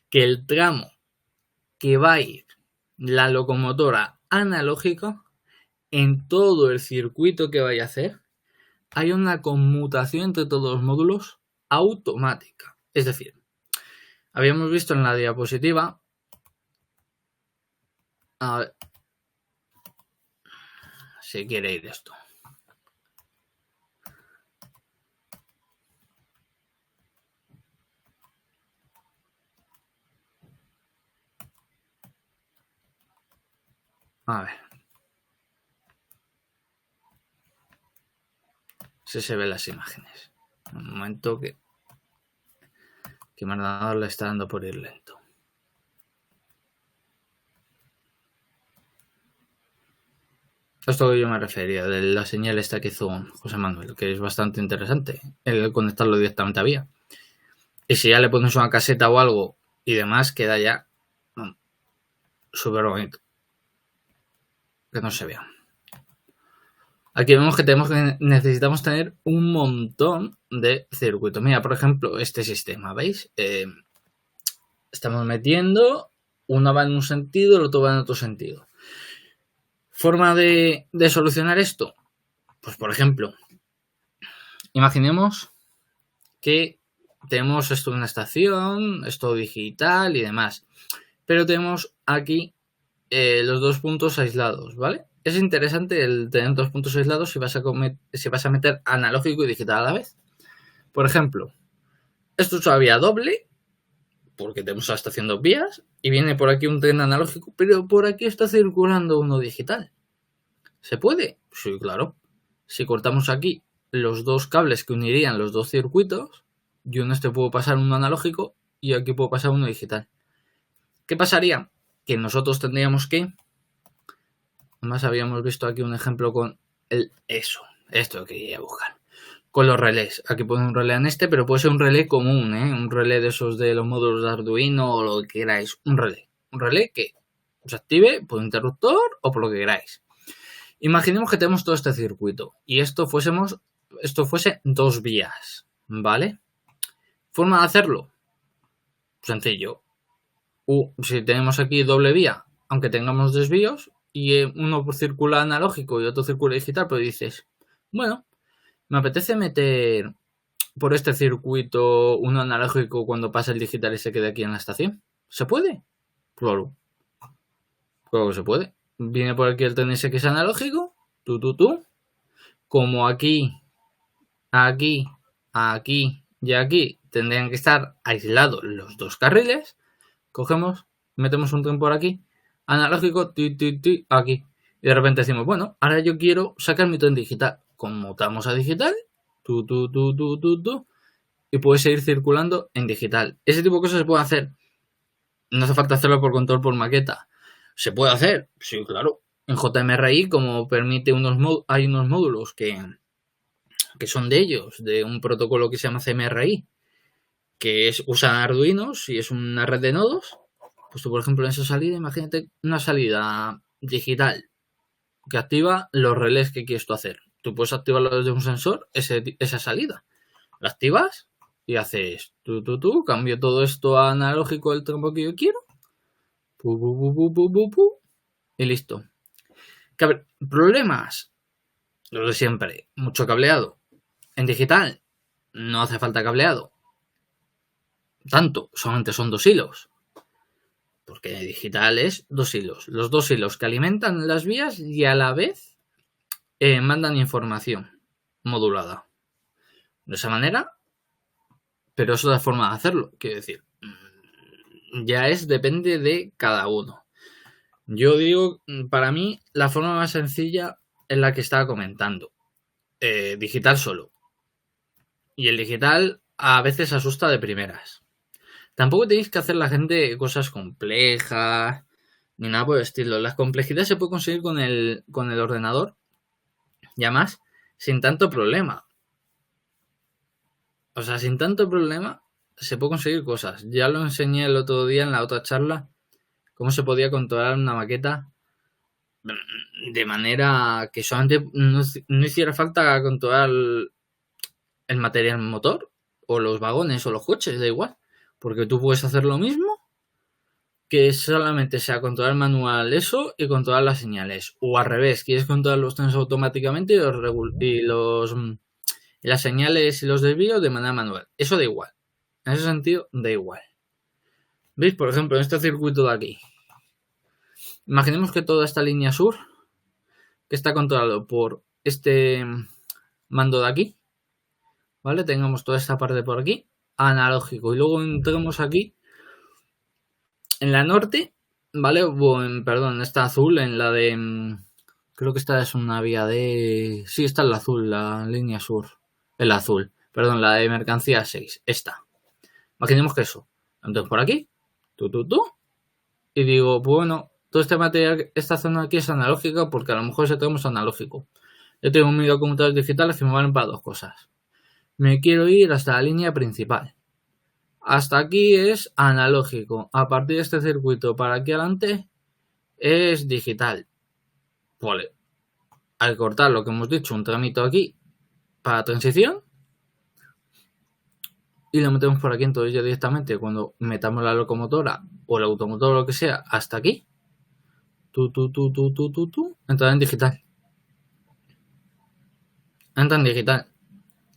que el tramo que va a ir la locomotora analógica, en todo el circuito que vaya a hacer, hay una conmutación entre todos los módulos automática. Es decir, habíamos visto en la diapositiva, a ver si quiere ir esto. A ver. Si se ven las imágenes. Un momento que mi ordenador le está dando por ir lento. Esto que yo me refería, de la señal esta que hizo José Manuel, que es bastante interesante, el conectarlo directamente a vía. Y si ya le pones una caseta o algo y demás, queda ya súper bonito. Que no se vea. Aquí vemos que necesitamos tener un montón de circuitos. Mira, por ejemplo, este sistema, ¿veis? Estamos metiendo, uno va en un sentido, el otro va en otro sentido. ¿Forma de solucionar esto? Pues, por ejemplo, imaginemos que tenemos esto en una estación, esto digital y demás. Pero tenemos aquí los dos puntos aislados, ¿vale? Es interesante el tener dos puntos aislados si vas a meter analógico y digital a la vez. Por ejemplo, esto es una vía doble, porque tenemos la estación dos vías, y viene por aquí un tren analógico, pero por aquí está circulando uno digital. ¿Se puede? Sí, claro. Si cortamos aquí los dos cables que unirían los dos circuitos, yo en este puedo pasar uno analógico y aquí puedo pasar uno digital. ¿Qué pasaría? Que nosotros tendríamos que... Además habíamos visto aquí un ejemplo con esto que quería buscar. Pues los relés. Aquí pone un relé en pero puede ser un relé común, un relé de esos de los módulos de Arduino o lo que queráis. Un relé que se active por interruptor o por lo que queráis. Imaginemos que tenemos todo este circuito y esto fuese 2 vías, ¿vale? ¿Forma de hacerlo? Sencillo. Si tenemos aquí doble vía, aunque tengamos desvíos, y uno circula analógico y otro circula digital, pues dices, bueno, me apetece meter por este circuito uno analógico cuando pasa el digital y se quede aquí en la estación. ¿Se puede? Claro. Claro que se puede. Viene por aquí el TNS que es analógico, como aquí y aquí tendrían que estar aislados los 2 carriles, cogemos, metemos un tren por aquí, analógico, aquí, y de repente decimos, bueno, ahora yo quiero sacar mi tren digital, conmutamos a digital, y puede seguir circulando en digital. Ese tipo de cosas se puede hacer, no hace falta hacerlo por control por maqueta. ¿Se puede hacer? Sí, claro. En JMRI, como permite hay unos módulos que son de ellos, de un protocolo que se llama CMRI, que usan Arduinos y es una red de nodos. Pues tú, por ejemplo, en esa salida, imagínate una salida digital que activa los relés que quieres tú hacer. Tú puedes activarlo desde un sensor, esa salida. La activas y haces cambio todo esto a analógico del tramo que yo quiero. Y listo. Problemas. Los de siempre. Mucho cableado. En digital no hace falta cableado. Tanto, solamente son 2 hilos. Porque en digital es 2 hilos. Los 2 hilos que alimentan las vías y a la vez mandan información modulada. De esa manera, pero es otra forma de hacerlo. Quiero decir, ya depende de cada uno. Yo digo, para mí, la forma más sencilla es la que estaba comentando. Digital solo. Y el digital a veces asusta de primeras. Tampoco tenéis que hacer la gente cosas complejas ni nada por el estilo. La complejidad se puede conseguir con el ordenador y además sin tanto problema. O sea, sin tanto problema se puede conseguir cosas. Ya lo enseñé el otro día en la otra charla, cómo se podía controlar una maqueta de manera que solamente no hiciera falta controlar el material motor o los vagones o los coches, da igual. Porque tú puedes hacer lo mismo que solamente sea controlar manual eso y controlar las señales. O al revés, quieres controlar los trenes automáticamente y las señales y los desvíos de manera manual. Eso da igual. En ese sentido, da igual. ¿Veis? Por ejemplo, en este circuito de aquí. Imaginemos que toda esta línea sur, que está controlado por este mando de aquí, ¿vale? Tengamos toda esta parte por aquí, analógico. Y luego entremos aquí, en la norte, ¿vale? Perdón, esta azul, en la de... Creo que esta es una vía de... Sí, esta es la azul, la línea sur. El azul. Perdón, la de mercancía 6. Esta. Imaginemos que eso. Entonces por aquí. Y digo, bueno, todo este material, esta zona aquí es analógica porque a lo mejor ese tramo es analógico. Yo tengo un microcomputadores digitales que me valen para 2 cosas. Me quiero ir hasta la línea principal. Hasta aquí es analógico. A partir de este circuito para aquí adelante es digital. Vale. Al cortar lo que hemos dicho, un tramito aquí para transición. Y lo metemos por aquí, entonces ya directamente cuando metamos la locomotora o el automotor o lo que sea hasta aquí. Entra en digital. Entra en digital.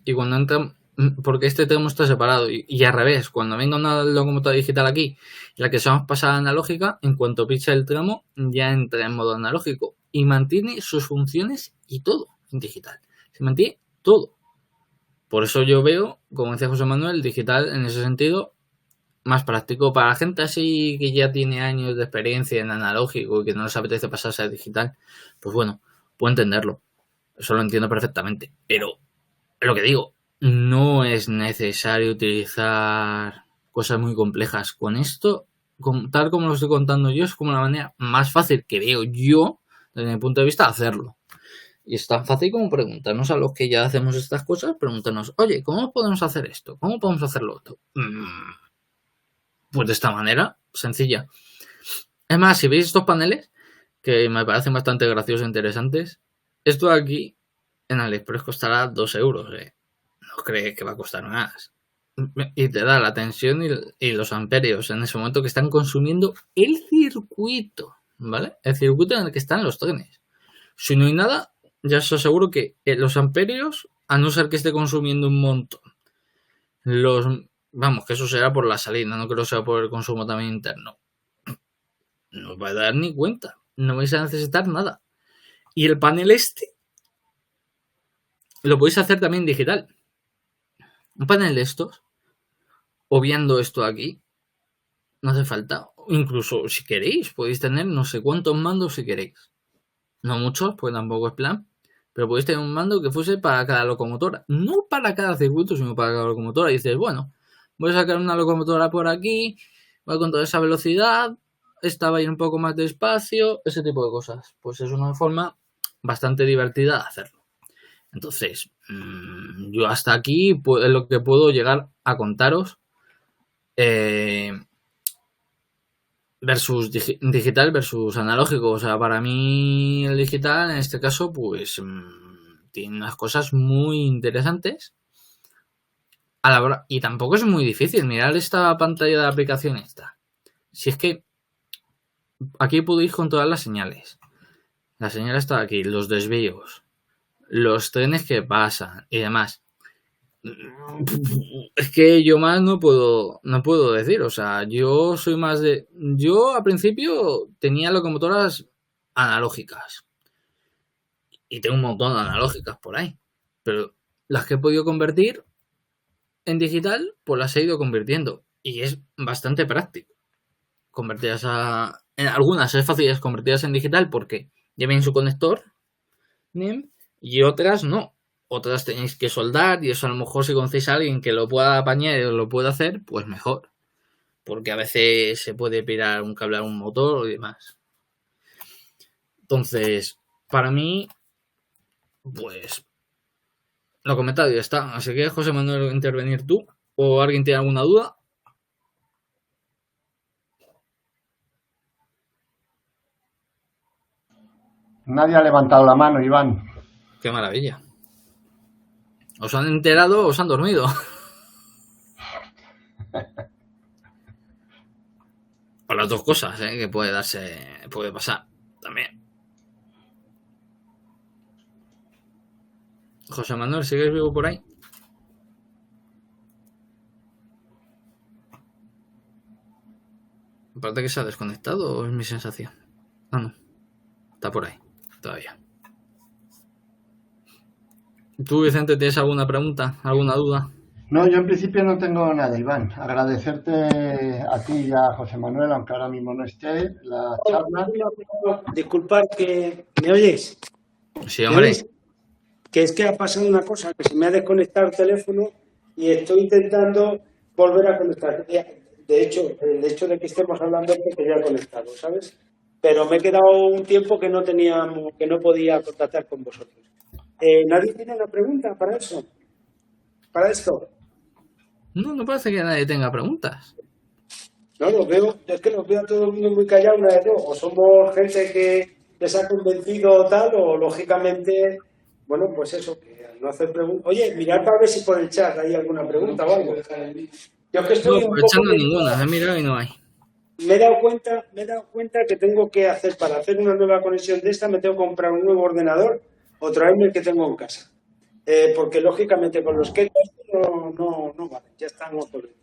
Y cuando entra, porque este tramo está separado y al revés, cuando venga una locomotora digital aquí, la que se va a pasar a analógica, en cuanto pisa el tramo ya entra en modo analógico y mantiene sus funciones y todo en digital. Se mantiene todo. Por eso yo veo, como decía José Manuel, digital en ese sentido más práctico para la gente así que ya tiene años de experiencia en analógico y que no les apetece pasarse a digital. Pues bueno, puedo entenderlo. Eso lo entiendo perfectamente. Pero lo que digo, no es necesario utilizar cosas muy complejas. Con esto, tal como lo estoy contando yo, es como la manera más fácil que veo yo, desde mi punto de vista, de hacerlo. Y es tan fácil como preguntarnos a los que ya hacemos estas cosas, preguntarnos, oye, ¿cómo podemos hacer esto? ¿Cómo podemos hacer lo otro? Pues de esta manera, sencilla. Es más, si veis estos paneles, que me parecen bastante graciosos e interesantes, esto de aquí en AliExpress costará 2 euros. No cree que va a costar más. Y te da la tensión y los amperios en ese momento que están consumiendo el circuito, ¿vale? El circuito en el que están los trenes. Si no hay nada, ya os aseguro que los amperios, a no ser que esté consumiendo un montón, vamos, que eso será por la salida, no creo que sea por el consumo también interno. No os vais a dar ni cuenta, no vais a necesitar nada. Y el panel lo podéis hacer también digital. Un panel de estos, obviando esto aquí, no hace falta. Incluso si queréis, podéis tener no sé cuántos mandos si queréis. No muchos, pues tampoco es plan. Pero podéis tener un mando que fuese para cada locomotora. No para cada circuito, sino para cada locomotora. Y dices, bueno, voy a sacar una locomotora por aquí, voy con toda esa velocidad, esta va a ir un poco más despacio, ese tipo de cosas. Pues es una forma bastante divertida de hacerlo. Entonces, yo hasta aquí es lo que puedo llegar a contaros versus digital versus analógico. O sea, para mí el digital en este caso pues tiene unas cosas muy interesantes a la hora, y tampoco es muy difícil. Mirar esta pantalla de aplicación esta. Si es que aquí podéis controlar las señales. La señal está aquí, los desvíos, los trenes que pasan y demás. Es que yo más no puedo decir. O sea, yo soy más de... Yo al principio tenía locomotoras analógicas. Y tengo un montón de analógicas por ahí. Pero las que he podido convertir en digital, pues las he ido convirtiendo. Y es bastante práctico. Convertirlas en algunas es fácil convertirlas en digital porque lleven su conector NIM y otras no. Otras tenéis que soldar y eso a lo mejor si conocéis a alguien que lo pueda apañar y lo pueda hacer, pues mejor. Porque a veces se puede pirar un cable a un motor y demás. Entonces, para mí, pues lo comentado ya está. Así que, José Manuel, intervenir tú. ¿O alguien tiene alguna duda? Nadie ha levantado la mano, Iván. Qué maravilla. ¿Os han enterado o os han dormido? O las dos cosas, que puede pasar también. José Manuel, ¿sigues vivo por ahí? Parece que se ha desconectado, ¿o es mi sensación? No. Está por ahí, todavía. ¿Tú, Vicente, tienes alguna pregunta, alguna duda? No, yo en principio no tengo nada, Iván. Agradecerte a ti y a José Manuel, aunque ahora mismo no esté, la charla. Disculpad, que ¿me oyes? Sí, hombre. Que es que ha pasado una cosa, que se me ha desconectado el teléfono y estoy intentando volver a conectar. De hecho, el hecho de que estemos hablando es que ya he conectado, ¿sabes? Pero me he quedado un tiempo que no podía contactar con vosotros. ¿Nadie tiene una pregunta para eso? ¿Para esto? No parece que nadie tenga preguntas. No, es que los veo a todo el mundo muy callado, una de dos. O somos gente que les ha convencido o tal, o lógicamente, bueno, pues eso, que no hacer preguntas. Oye, mirad para ver si por el chat hay alguna pregunta o algo. Yo es que estoy no, aprovechando ninguna, he mirado y no hay. Me he dado cuenta que tengo que hacer, para hacer una nueva conexión de esta, me tengo que comprar un nuevo ordenador o traerme el que tengo en casa. Porque lógicamente con los que no vale, ya están obsoletos.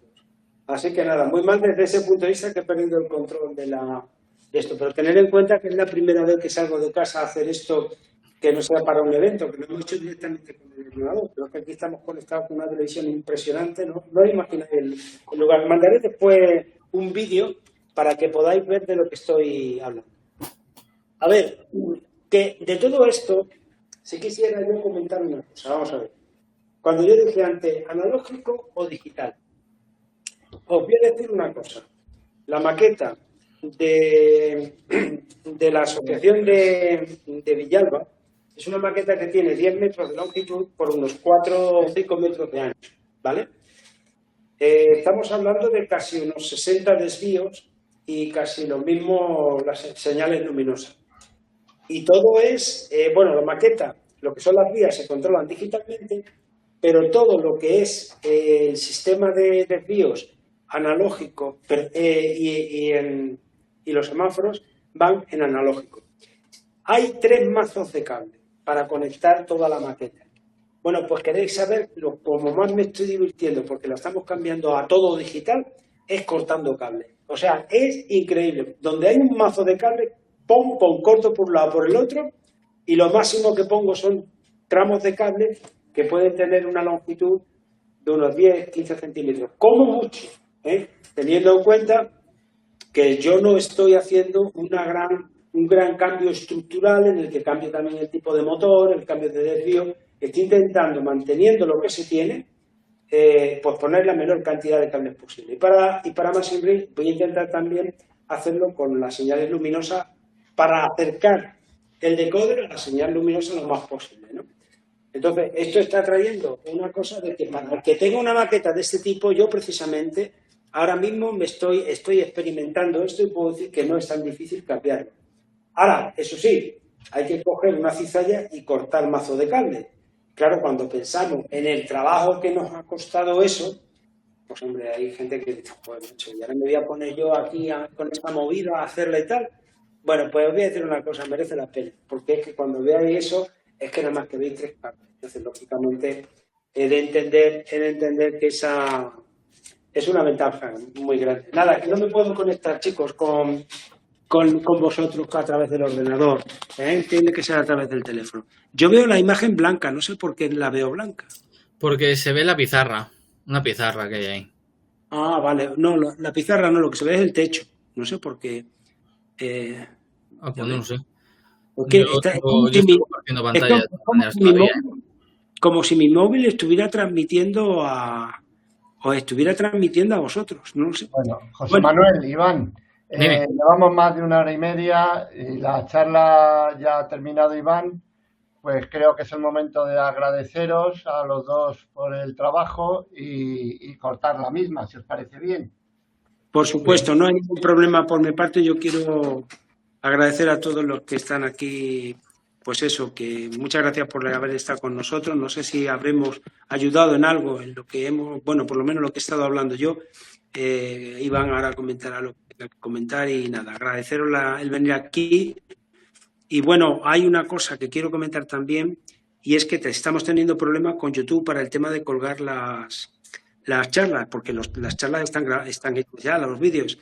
Así que nada, muy mal desde ese punto de vista que he perdido el control de esto. Pero tener en cuenta que es la primera vez que salgo de casa a hacer esto, que no sea para un evento, que lo hemos hecho directamente con el ordenador. Pero que aquí estamos conectados con una televisión impresionante, ¿no? No imagináis el lugar. Mandaré después un vídeo para que podáis ver de lo que estoy hablando. A ver, que de todo esto, si quisiera yo comentar una cosa. Vamos a ver. Cuando yo dije antes, analógico o digital, os voy a decir una cosa. La maqueta de la asociación de Villalba Es una maqueta que tiene 10 metros de longitud por unos 4 o 5 metros de ancho, ¿vale? Estamos hablando de casi unos 60 desvíos y casi lo mismo las señales luminosas. Y todo es, la maqueta, lo que son las vías se controlan digitalmente, pero todo lo que es el sistema de desvíos analógico y los semáforos van en analógico. Hay 3 mazos de cable para conectar toda la maqueta. Bueno, pues queréis saber como más me estoy divirtiendo, porque la estamos cambiando a todo digital, es cortando cable. O sea, es increíble. Donde hay un mazo de cable, pon corto por un lado, por el otro, y lo máximo que pongo son tramos de cable que pueden tener una longitud de unos 10-15 centímetros, como mucho, teniendo en cuenta que yo no estoy haciendo un gran cambio estructural en el que cambio también el tipo de motor, el cambio de desvío. Estoy intentando, manteniendo lo que se tiene, pues poner la menor cantidad de cables posible. Y para Machine Rig voy a intentar también hacerlo con las señales luminosas para acercar el decoder a la señal luminosa lo más posible, ¿no? Entonces, esto está trayendo una cosa de que para el que tenga una maqueta de este tipo, yo precisamente ahora mismo estoy experimentando esto y puedo decir que no es tan difícil cambiarlo. Ahora, eso sí, hay que coger una cizalla y cortar mazo de cable. Claro, cuando pensamos en el trabajo que nos ha costado eso, pues hombre, hay gente que dice, pues macho, y ahora me voy a poner yo aquí con esta movida a hacerla y tal. Bueno, pues os voy a decir una cosa, merece la pena, porque es que cuando veáis eso, es que nada más que veis 3 cables. Entonces, lógicamente, he de entender que esa es una ventaja muy grande. Nada, que no me puedo conectar, chicos, con vosotros a través del ordenador, tiene que ser a través del teléfono. Yo veo la imagen blanca, no sé por qué la veo blanca. Porque se ve la pizarra, una pizarra que hay ahí. Ah, vale, no, la pizarra no, lo que se ve es el techo, no sé por qué. Pues no sé. Porque Yo estoy compartiendo pantalla. Como si mi móvil estuviera transmitiendo a vosotros, no sé. Bueno, José Manuel, Iván, llevamos más de 1 hora y media y la charla ya ha terminado, Iván. Pues creo que es el momento de agradeceros a los dos por el trabajo y cortar la misma, si os parece bien. Por supuesto, no hay ningún problema por mi parte. Yo quiero agradecer a todos los que están aquí, pues eso, que muchas gracias por haber estado con nosotros. No sé si habremos ayudado en algo, en lo que por lo menos lo que he estado hablando yo. Iván ahora comentará lo que tenga que comentar y nada, agradeceros el venir aquí. Y bueno, hay una cosa que quiero comentar también y es que estamos teniendo problemas con YouTube para el tema de colgar las charlas, porque las charlas están hechas ya, los vídeos.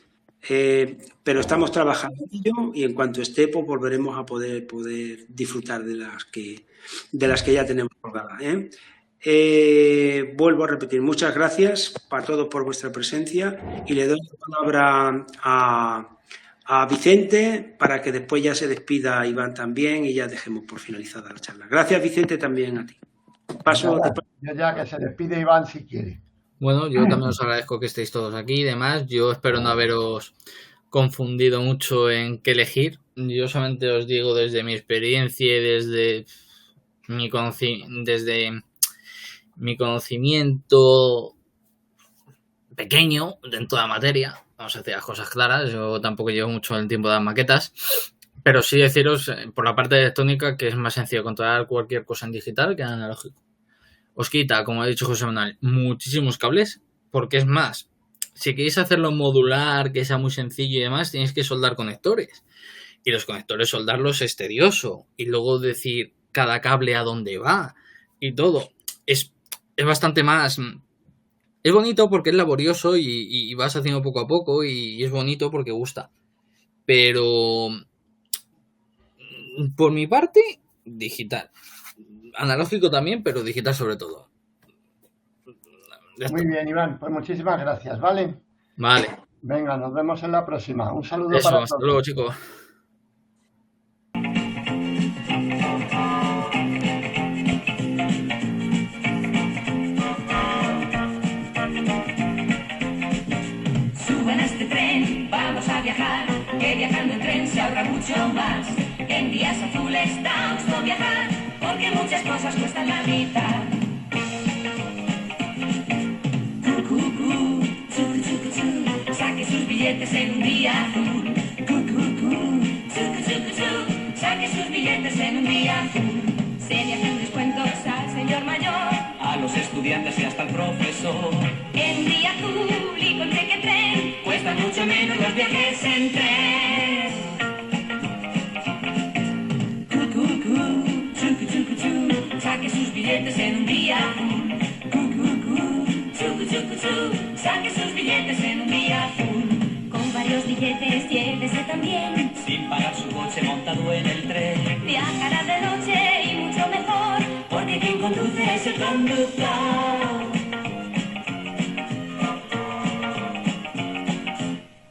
Pero estamos trabajando en ello y en cuanto esté, pues volveremos a poder disfrutar de las que ya tenemos colgadas. Vuelvo a repetir, muchas gracias para todos por vuestra presencia y le doy la palabra a Vicente para que después ya se despida Iván también y ya dejemos por finalizada la charla. Gracias, Vicente, también a ti. Yo ya que se despide Iván si quiere. Bueno, yo también os agradezco que estéis todos aquí y demás. Yo espero no haberos confundido mucho en qué elegir. Yo solamente os digo desde mi experiencia y desde mi conocimiento pequeño dentro de la materia. Vamos a decir las cosas claras. Yo tampoco llevo mucho el tiempo de las maquetas. Pero sí deciros, por la parte de electrónica, que es más sencillo controlar cualquier cosa en digital que en analógico. Os quita, como ha dicho José Manuel, muchísimos cables, porque es más, si queréis hacerlo modular, que sea muy sencillo y demás, tenéis que soldar conectores. Y los conectores soldarlos es tedioso. Y luego decir cada cable a dónde va y todo. Es bastante más... Es bonito porque es laborioso y vas haciendo poco a poco y es bonito porque gusta. Pero... por mi parte, digital. Analógico también, pero digital sobre todo. Muy bien, Iván. Pues muchísimas gracias, ¿vale? Vale. Venga, nos vemos en la próxima. Un saludo Eso, para hasta todos. luego, chicos. Suban a este tren, vamos a viajar, que viajando en tren se ahorra mucho más. En días azules, vamos a viajar. cosas cuestan la mitad. Saque sus billetes en un día azul. Saque sus billetes en un día azul. Se le hacen descuentos al señor mayor, a los estudiantes y hasta al profesor. en un día azul y con cheque tren cuestan mucho menos los viajes en tren. Saque sus billetes en un día azul. Saque sus billetes en un día azul. Con varios billetes llévese también. Sin pagar su coche montado en el tren. Viajará de noche y mucho mejor, porque quien conduce es el conductor.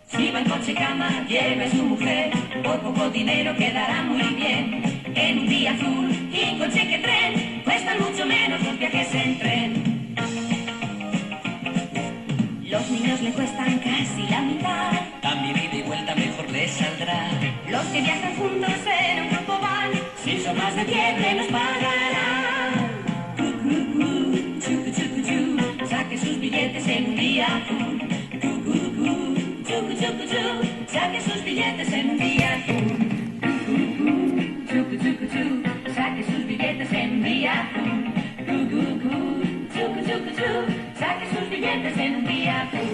Si va en coche cama, lleve a su mujer, por poco dinero quedará muy bien. En un día azul y con cheque tren, cuestan mucho menos los viajes en tren. Los niños le cuestan casi la mitad. También ida y vuelta mejor les saldrá. Los que viajan juntos en un grupo van, si son más de 10 menos pagarán. Saque sus billetes en un día azul. Saque sus billetes en un día azul. Saque sus billetes en un día azul. Saque sus billetes en un día azul.